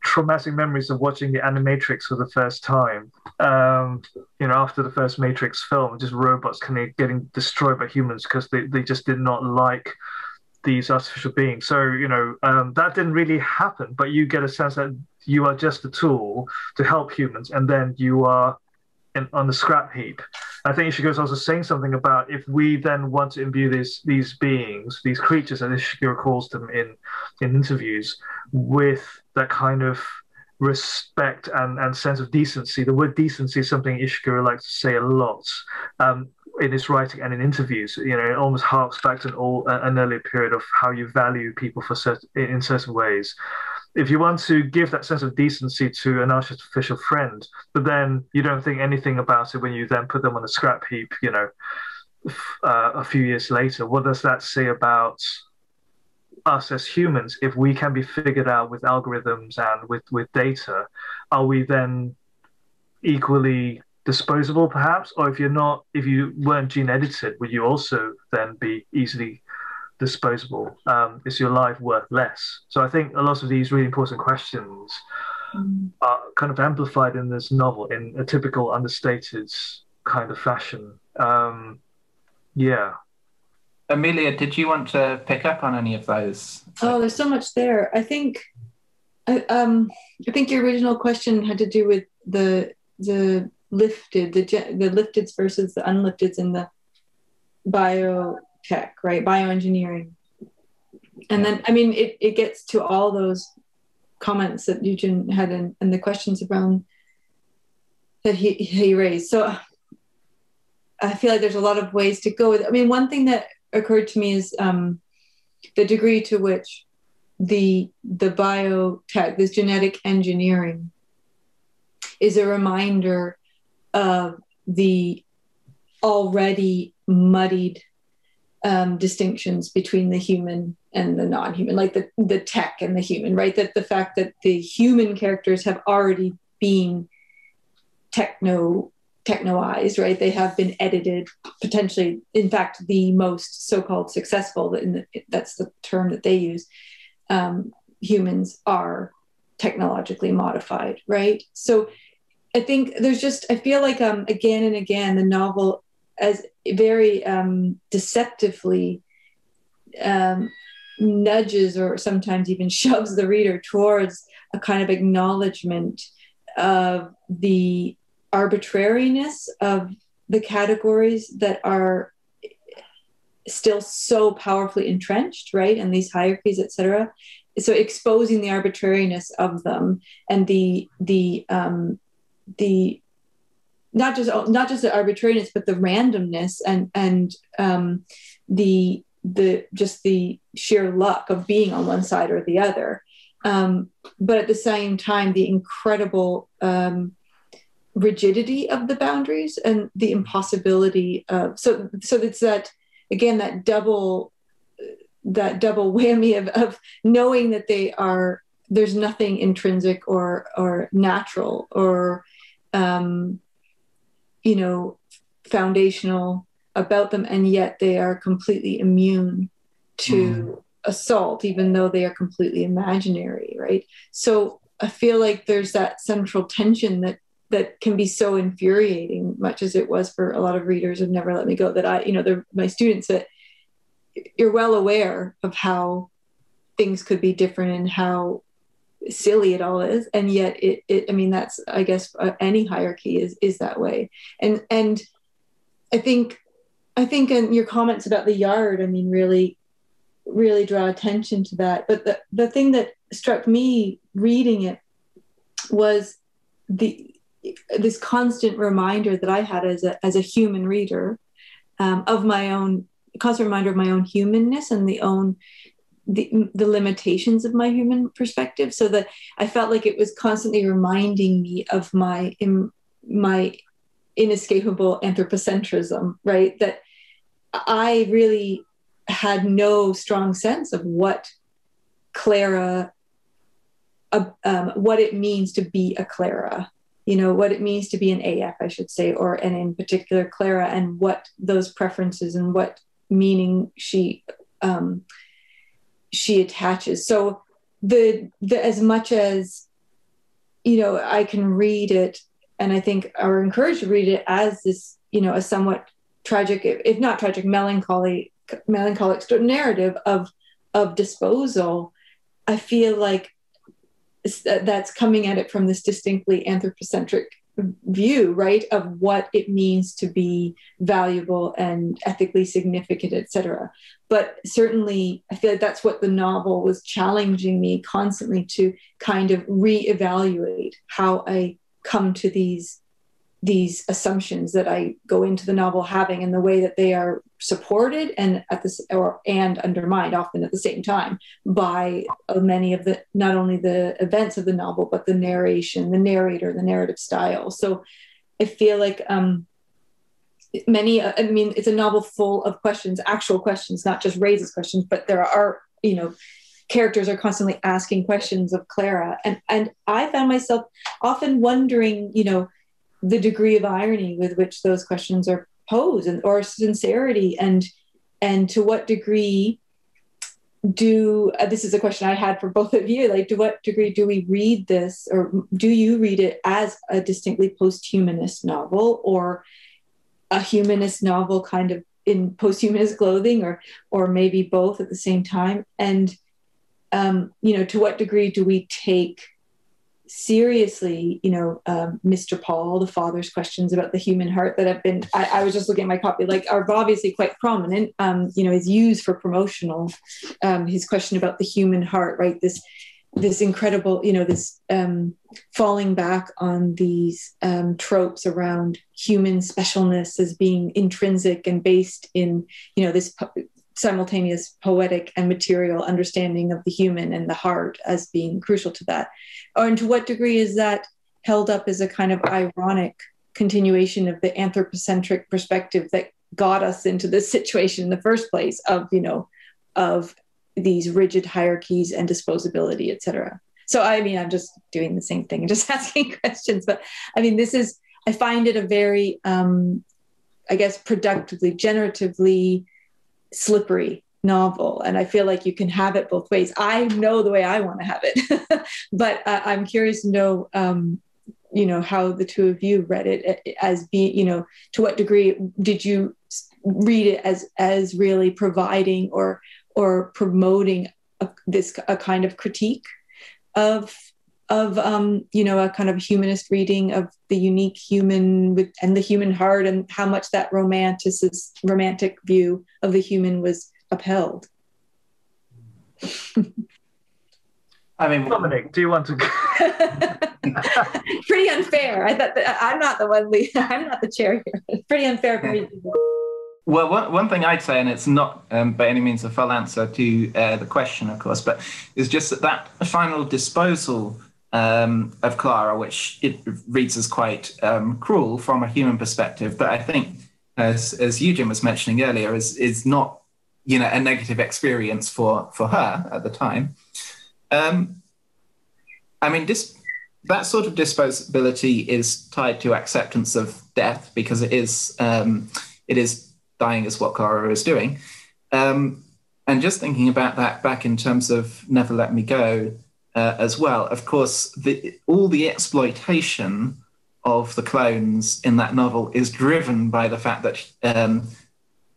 traumatic memories of watching the Animatrix for the first time. After the first Matrix film, just robots kind of getting destroyed by humans because they just did not like these artificial beings. So, that didn't really happen, but you get a sense that you are just a tool to help humans, and then you are on the scrap heap. I think Ishiguro is also saying something about if we then want to imbue these beings, these creatures, as Ishiguro calls them in interviews, with that kind of respect and sense of decency. The word decency is something Ishiguro likes to say a lot in his writing and in interviews. It almost harks back to an earlier period of how you value people in certain ways. If you want to give that sense of decency to an artificial friend, but then you don't think anything about it when you then put them on a scrap heap, a few years later, what does that say about us as humans? If we can be figured out with algorithms and with data, are we then equally disposable, perhaps? Or if you weren't gene edited, would you also then be easily disposable? Is your life worth less? So I think a lot of these really important questions are kind of amplified in this novel in a typical understated kind of fashion. Amelia, did you want to pick up on any of those? Oh, there's so much there. I think your original question had to do with the lifteds versus the unlifteds in the biotech, right? Bioengineering. And then, I mean, it gets to all those comments that Yugin had and the questions around that he raised. So I feel like there's a lot of ways to go with it. I mean, one thing that occurred to me is the degree to which the biotech, this genetic engineering, is a reminder of the already muddied distinctions between the human and the non-human, like the tech and the human, right? That the fact that the human characters have already been technoized, right? They have been edited, potentially, in fact, the most so-called successful, that's the term that they use, humans are technologically modified, right? So I think I feel like again and again, the novel as very deceptively nudges or sometimes even shoves the reader towards a kind of acknowledgement of the arbitrariness of the categories that are still so powerfully entrenched, right? And these hierarchies, et cetera. So exposing the arbitrariness of them and the not just the arbitrariness, but the randomness and just the sheer luck of being on one side or the other. But at the same time, the incredible rigidity of the boundaries and the impossibility of, so it's that, again, that double whammy of knowing that there's nothing intrinsic or natural or, foundational about them, and yet they are completely immune to assault, even though they are completely imaginary, right? So I feel like there's that central tension that can be so infuriating, much as it was for a lot of readers of Never Let Me Go, that they're my students, that you're well aware of how things could be different and how silly it all is, and yet I mean, that's, I guess, any hierarchy is that way. And I think in your comments about the yard, I mean, really draw attention to that. But the thing that struck me reading it was this constant reminder that I had as a human reader, of my own, constant reminder of my own humanness and the limitations of my human perspective, so that I felt like it was constantly reminding me of my inescapable anthropocentrism, right? That I really had no strong sense of what Klara, what it means to be a Klara, what it means to be an AF, I should say, and in particular Klara, and what those preferences and what meaning she attaches. So the as much as I can read it, and I think are encouraged to read it as this a somewhat tragic, if not tragic, melancholic narrative of disposal, I feel like that's coming at it from this distinctly anthropocentric view, right, of what it means to be valuable and ethically significant, etc. But certainly I feel like that's what the novel was challenging me constantly to kind of reevaluate how I come to these assumptions that I go into the novel having, and the way that they are supported and and undermined, often at the same time, by many of the, not only the events of the novel, but the narration, the narrator, the narrative style. So I feel like it's a novel full of questions, actual questions, not just raises questions, but there are, characters are constantly asking questions of Klara. And I found myself often wondering, the degree of irony with which those questions are posed, or sincerity, and to what degree this is a question I had for both of you, like, to what degree do we read this, or do you read it as a distinctly post-humanist novel, or a humanist novel kind of in posthumanist clothing, or maybe both at the same time? And to what degree do we take seriously, Mr. Paul, the father's questions about the human heart that have been, I was just looking at my copy, like, are obviously quite prominent, is used for promotional, his question about the human heart, right? This incredible, this falling back on these tropes around human specialness as being intrinsic and based in, this simultaneous poetic and material understanding of the human and the heart as being crucial to that. And to what degree is that held up as a kind of ironic continuation of the anthropocentric perspective that got us into this situation in the first place of these rigid hierarchies and disposability, et cetera. So, I'm just doing the same thing and just asking questions. But I find it a very, productively, generatively slippery novel. And I feel like you can have it both ways. I know the way I want to have it, but I'm curious to know, how the two of you read it as being, to what degree did you read it as really providing or promoting a kind of critique of a kind of humanist reading of the unique human and the human heart, and how much that romantic view of the human was upheld? Dominic, do you want to? Pretty unfair. I thought that I'm not the one. I'm not the chair here. It's pretty unfair for me. Well, one thing I'd say, and it's not by any means a full answer to the question, of course, but is just that final disposal of Klara, which it reads as quite cruel from a human perspective, but I think, as Yugin was mentioning earlier, is not a negative experience for her at the time. That sort of disposability is tied to acceptance of death, because it is dying is what Klara is doing. And just thinking about that back in terms of Never Let Me Go as well, of course, all the exploitation of the clones in that novel is driven by the fact that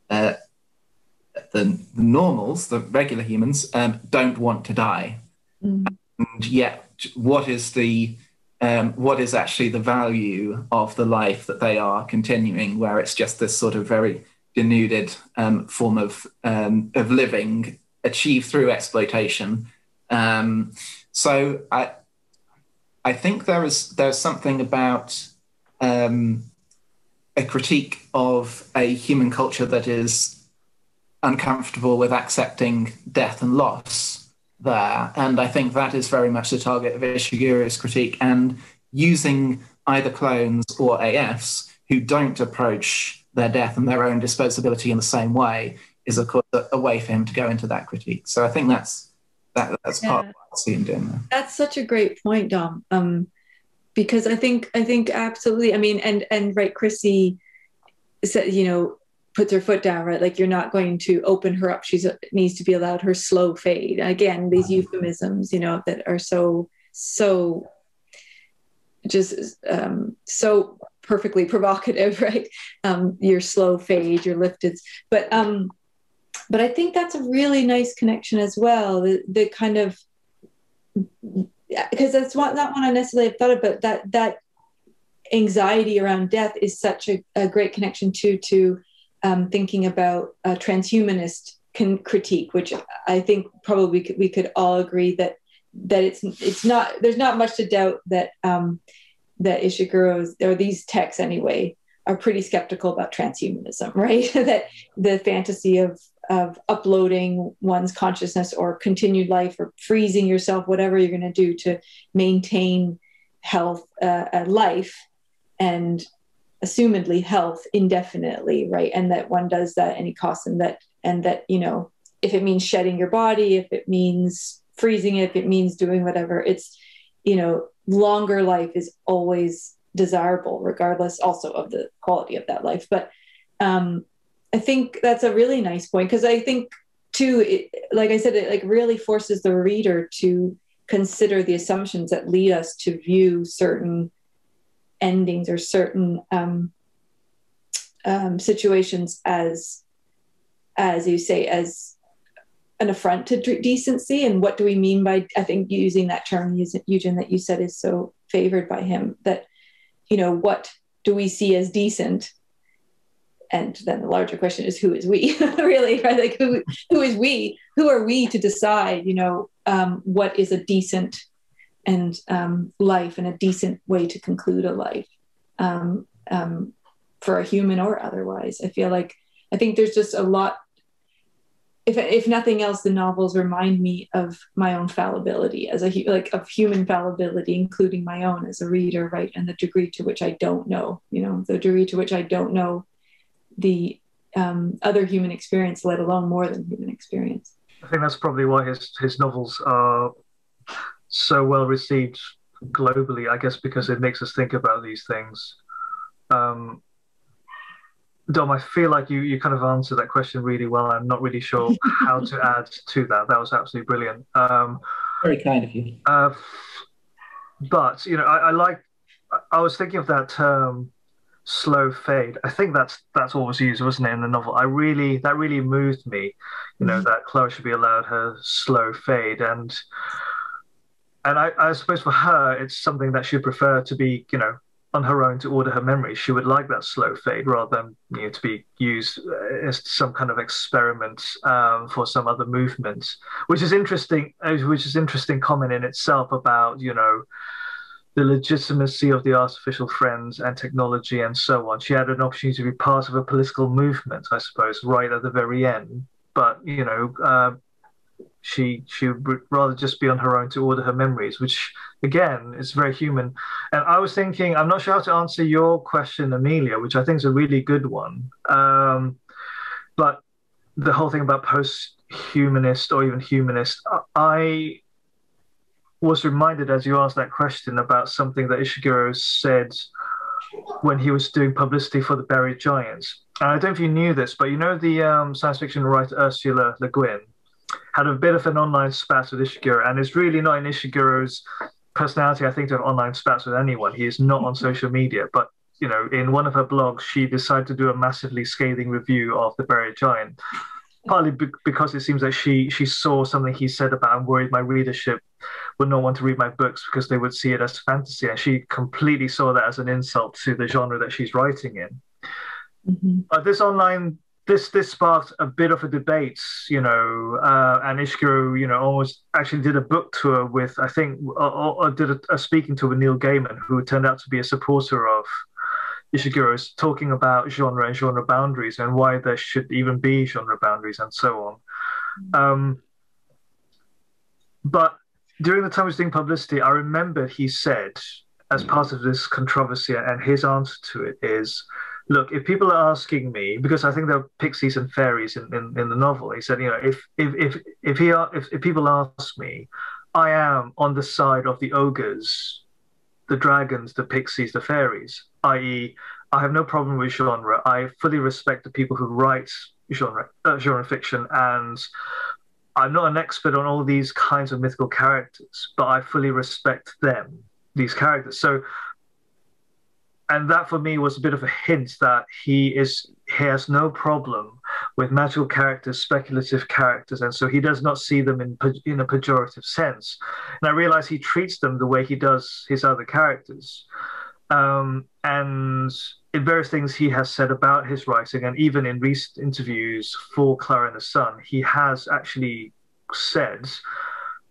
the normals, the regular humans, don't want to die. Mm. And yet, what is actually the value of the life that they are continuing, where it's just this sort of very denuded form of living achieved through exploitation. So I think there's something about a critique of a human culture that is uncomfortable with accepting death and loss there. And I think that is very much the target of Ishiguro's critique, and using either clones or AFs who don't approach their death and their own disposability in the same way is, of course, a way for him to go into that critique. So I think that's part of what I see him doing there. That's such a great point, Dom. Because I think absolutely. And right, Chrissy said, puts her foot down, right? Like, you're not going to open her up. She needs to be allowed her slow fade. Again, these euphemisms, that are so just so perfectly provocative, right? Your slow fade, your lifted, but I think that's a really nice connection as well. The kind of, because that's not one I necessarily have thought of, but that anxiety around death is such a great connection to thinking about transhumanist critique, which I think probably we could all agree that it's not, there's not much to doubt that that Ishiguro's, or these texts anyway, are pretty skeptical about transhumanism, right? That the fantasy of uploading one's consciousness or continued life or freezing yourself, whatever you're going to do to maintain health, life, and assumedly health indefinitely, right? And that one does that at any cost, and that if it means shedding your body, if it means freezing it, if it means doing whatever, it's longer life is always desirable, regardless also of the quality of that life. But I think that's a really nice point, because I think too, like I said, it really forces the reader to consider the assumptions that lead us to view certain endings or certain situations as as you say, as an affront to decency. And what do we mean by, I think, using that term, Yugin, that you said is so favored by him, that, what do we see as decent? And then the larger question is, who is we? Really, right? Like, who is we? Who are we to decide, what is a decent and life, and a decent way to conclude a life, for a human or otherwise? I think there's just a lot. If nothing else, the novels remind me of my own fallibility of human fallibility, including my own as a reader, right? And the degree to which I don't know, the degree to which I don't know the other human experience, let alone more than human experience. I think that's probably why his novels are so well received globally, I guess, because it makes us think about these things. Dom, I feel like you kind of answered that question really well. I'm not really sure how to add to that. That was absolutely brilliant. Very kind of you. But, I was thinking of that term, slow fade. I think that's what was used, wasn't it, in the novel? That really moved me, that Klara should be allowed her slow fade. And I suppose for her, it's something that she'd prefer to be, on her own to order her memories. She would like that slow fade rather than to be used as some kind of experiment for some other movement, which is interesting comment in itself about the legitimacy of the artificial friends and technology and so on. She had an opportunity to be part of a political movement, I suppose, right at the very end, but she would rather just be on her own to order her memories, which again is very human. And I was thinking, I'm not sure how to answer your question, Amelia, which I think is a really good one. But the whole thing about post-humanist or even humanist, I was reminded as you asked that question about something that Ishiguro said when he was doing publicity for The Buried Giants. And I don't know if you knew this, but the science fiction writer Ursula Le Guin had a bit of an online spat with Ishiguro, and it's really not in Ishiguro's personality, I think, to have online spats with anyone. He is not on social media, but in one of her blogs, she decided to do a massively scathing review of The Buried Giant, partly because it seems that she saw something he said about, I'm worried my readership would not want to read my books because they would see it as fantasy, and she completely saw that as an insult to the genre that she's writing in. Mm-hmm. This sparked a bit of a debate, and Ishiguro, almost actually did a book tour with, I think, or did a speaking tour with Neil Gaiman, who turned out to be a supporter of Ishiguro's, talking about genre and genre boundaries and why there should even be genre boundaries and so on. But during the time he was doing publicity, I remember he said, as part of this controversy, and his answer to it is, look, if people are asking me, because I think there are pixies and fairies in the novel, he said, if people ask me, I am on the side of the ogres, the dragons, the pixies, the fairies, i.e., I have no problem with genre. I fully respect the people who write genre fiction, and I'm not an expert on all these kinds of mythical characters, but I fully respect them, these characters. So, and that for me was a bit of a hint that he has no problem with magical characters, speculative characters, and so he does not see them in a pejorative sense. And I realize he treats them the way he does his other characters. And in various things he has said about his writing, and even in recent interviews for Klara and the Sun, he has actually said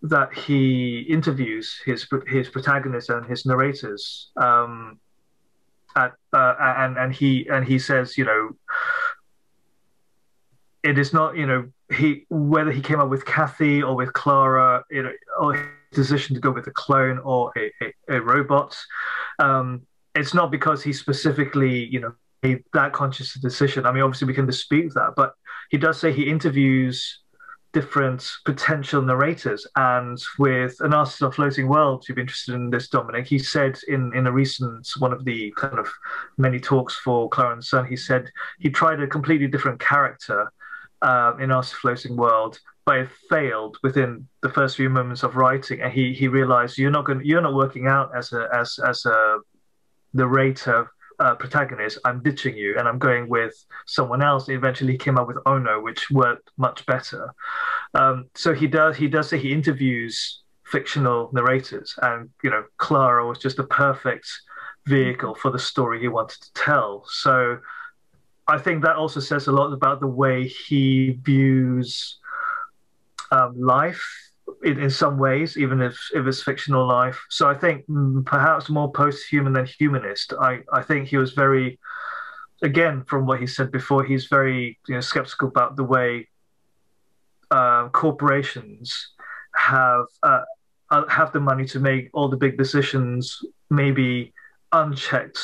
that he interviews his protagonists and his narrators, and he says, it is not, whether he came up with Kathy or with Klara, or his decision to go with a clone or a robot. It's not because he specifically, made that conscious decision. I mean, obviously we can dispute that, but he does say he interviews different potential narrators. And with An Artist of Floating Worlds, you'd be interested in this, Dominic, he said in a recent, one of the kind of many talks for Klara and Son, he said he tried a completely different character in Artist of Floating World, but it failed within the first few moments of writing, and he realized you're not working out as a narrator protagonist, I'm ditching you and I'm going with someone else. Eventually he came up with Ono, which worked much better. So he does say he interviews fictional narrators, and Klara was just a perfect vehicle for the story he wanted to tell. So I think that also says a lot about the way he views life in some ways, even if it's fictional life. So I think perhaps more post-human than humanist. I think he was very, again, from what he said before, he's very skeptical about the way corporations have the money to make all the big decisions, maybe unchecked,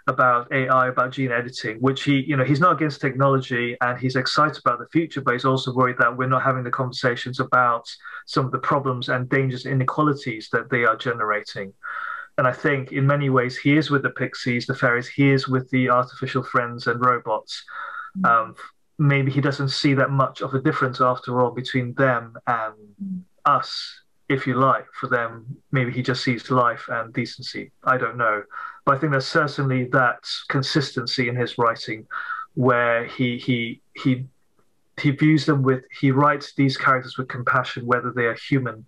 about AI, about gene editing, which he's not against technology and he's excited about the future, but he's also worried that we're not having the conversations about some of the problems and dangers, inequalities that they are generating. And I think in many ways he is with the pixies, the fairies, he is with the artificial friends and robots. Maybe he doesn't see that much of a difference after all between them and us, if you like. For them, maybe he just sees life and decency. I don't know. But I think there's certainly that consistency in his writing where he views them with, he writes these characters with compassion, whether they are human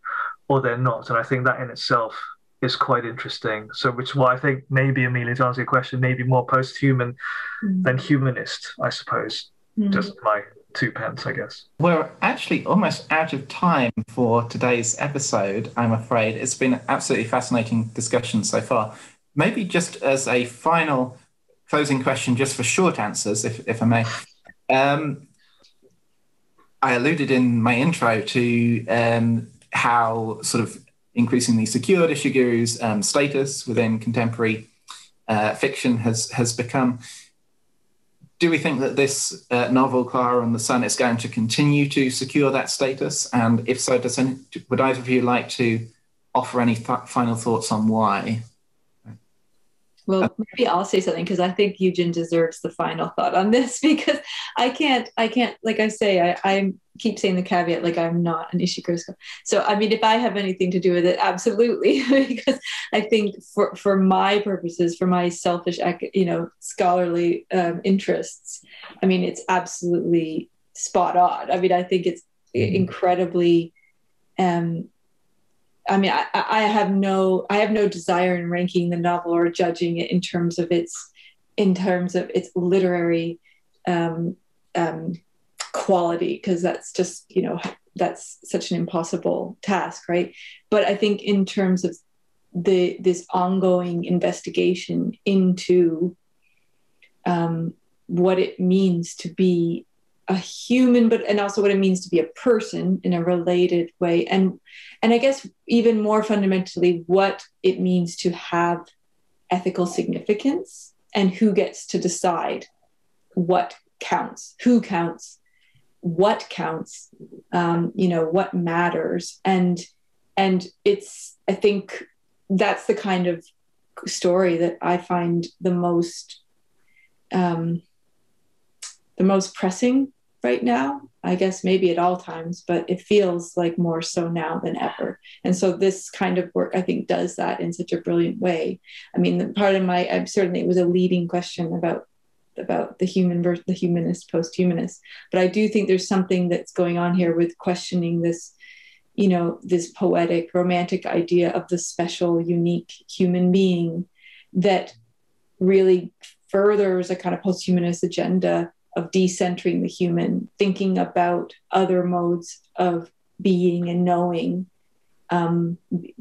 or they're not. And I think that in itself is quite interesting. So which is why I think maybe, Amelia, to answer your question, maybe more post-human than humanist, I suppose. Just my 2 pence, I guess. We're actually almost out of time for today's episode, I'm afraid. It's been an absolutely fascinating discussion so far. Maybe just as a final closing question, just for short answers, if I may. I alluded in my intro to how sort of increasingly secured Ishiguro's status within contemporary fiction has become. Do we think that this novel, Klara and the Sun, is going to continue to secure that status? And if so, would either of you like to offer any final thoughts on why? Well, maybe I'll say something because I think Yugin deserves the final thought on this, because I can't, like I say, I keep saying the caveat, like I'm not an Ishiguro scholar. So, I mean, if I have anything to do with it, absolutely, because I think for my purposes, for my selfish, scholarly interests, I mean, it's absolutely spot on. I mean, I think it's incredibly, I mean, I have no desire in ranking the novel or judging it in terms of its literary quality, because that's just, that's such an impossible task, right? But I think in terms of this ongoing investigation into what it means to be a human, and also what it means to be a person in a related way, and I guess even more fundamentally what it means to have ethical significance, and who gets to decide what counts, who counts, what counts, what matters, and it's, I think that's the kind of story that I find the most pressing right now, I guess, maybe at all times, but it feels like more so now than ever. And so this kind of work, I think, does that in such a brilliant way. I mean, part of certainly it was a leading question about the human versus the humanist, post-humanist, but I do think there's something that's going on here with questioning this, this poetic, romantic idea of the special, unique human being that really furthers a kind of post-humanist agenda of decentering the human, thinking about other modes of being and knowing,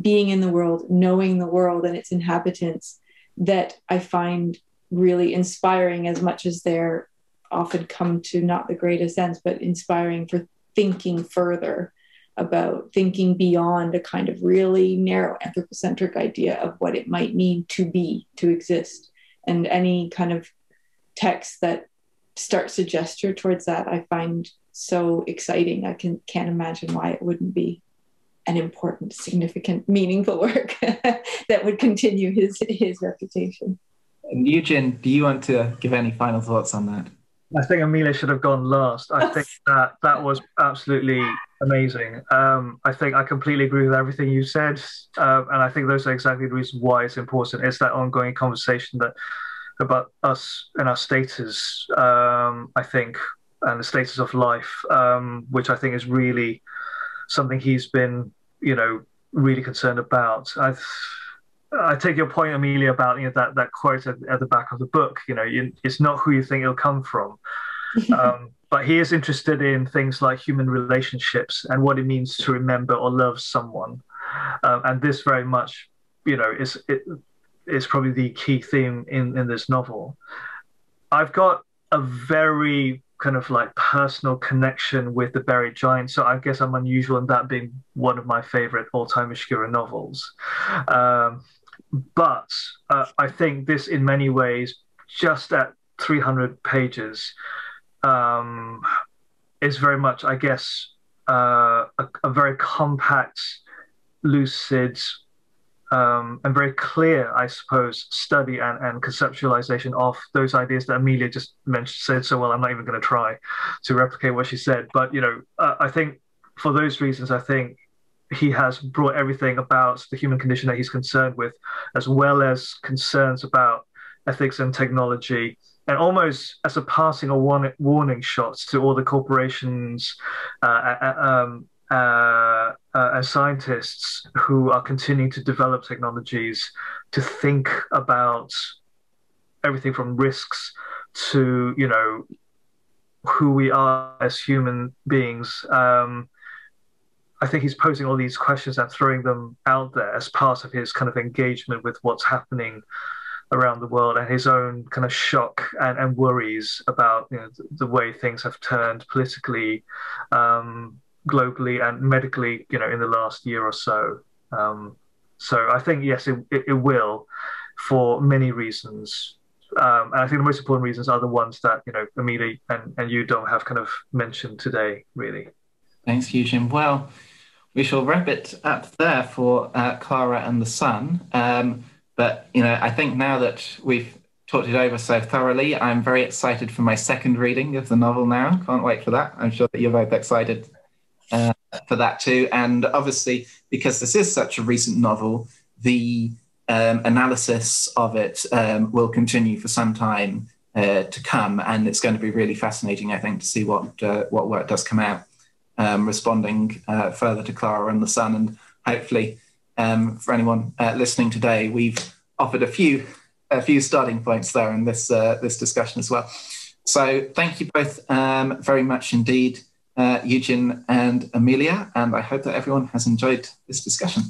being in the world, knowing the world and its inhabitants, that I find really inspiring, as much as they're often come to not the greatest ends, but inspiring for thinking further, about thinking beyond a kind of really narrow anthropocentric idea of what it might mean to be, to exist. And any kind of text that starts a gesture towards that, I find so exciting. I can't imagine why it wouldn't be an important, significant, meaningful work that would continue his reputation. And Yugin, do you want to give any final thoughts on that? I think Amelia should have gone last. I think that was absolutely amazing. I think I completely agree with everything you said. And I think those are exactly the reasons why it's important. It's that ongoing conversation that about us and our status, I think, and the status of life, which I think is really something he's been, really concerned about. I take your point, Amelia, about that quote at the back of the book. It's not who you think it'll come from, but he is interested in things like human relationships and what it means to remember or love someone, and this very much, is probably the key theme in this novel. I've got a very kind of like personal connection with The Buried Giant, so I guess I'm unusual in that being one of my favorite all-time Ishiguro novels. But I think this, in many ways, just at 300 pages, is very much, I guess, a very compact, lucid, and very clear, I suppose, study and conceptualization of those ideas that Amelia just said so well. I'm not even going to try to replicate what she said. But, I think for those reasons, I think he has brought everything about the human condition that he's concerned with, as well as concerns about ethics and technology, and almost as a passing or warning shots to all the corporations as scientists who are continuing to develop technologies, to think about everything from risks to, who we are as human beings. I think he's posing all these questions and throwing them out there as part of his kind of engagement with what's happening around the world, and his own kind of shock and worries about the way things have turned politically, globally and medically, in the last year or so. So I think, yes, it will, for many reasons. And I think the most important reasons are the ones that, Amelia and you, Dom, have kind of mentioned today, really. Thanks, Yugin. Well, we shall wrap it up there for Klara and the Sun. But, I think now that we've talked it over so thoroughly, I'm very excited for my second reading of the novel now. Can't wait for that. I'm sure that you're both excited for that too. And obviously, because this is such a recent novel, the analysis of it will continue for some time to come. And it's going to be really fascinating, I think, to see what work does come out, responding further to Klara and the Sun. And hopefully, for anyone listening today, we've offered a few starting points there in this discussion as well. So thank you both very much indeed, Yugin and Amelia, and I hope that everyone has enjoyed this discussion.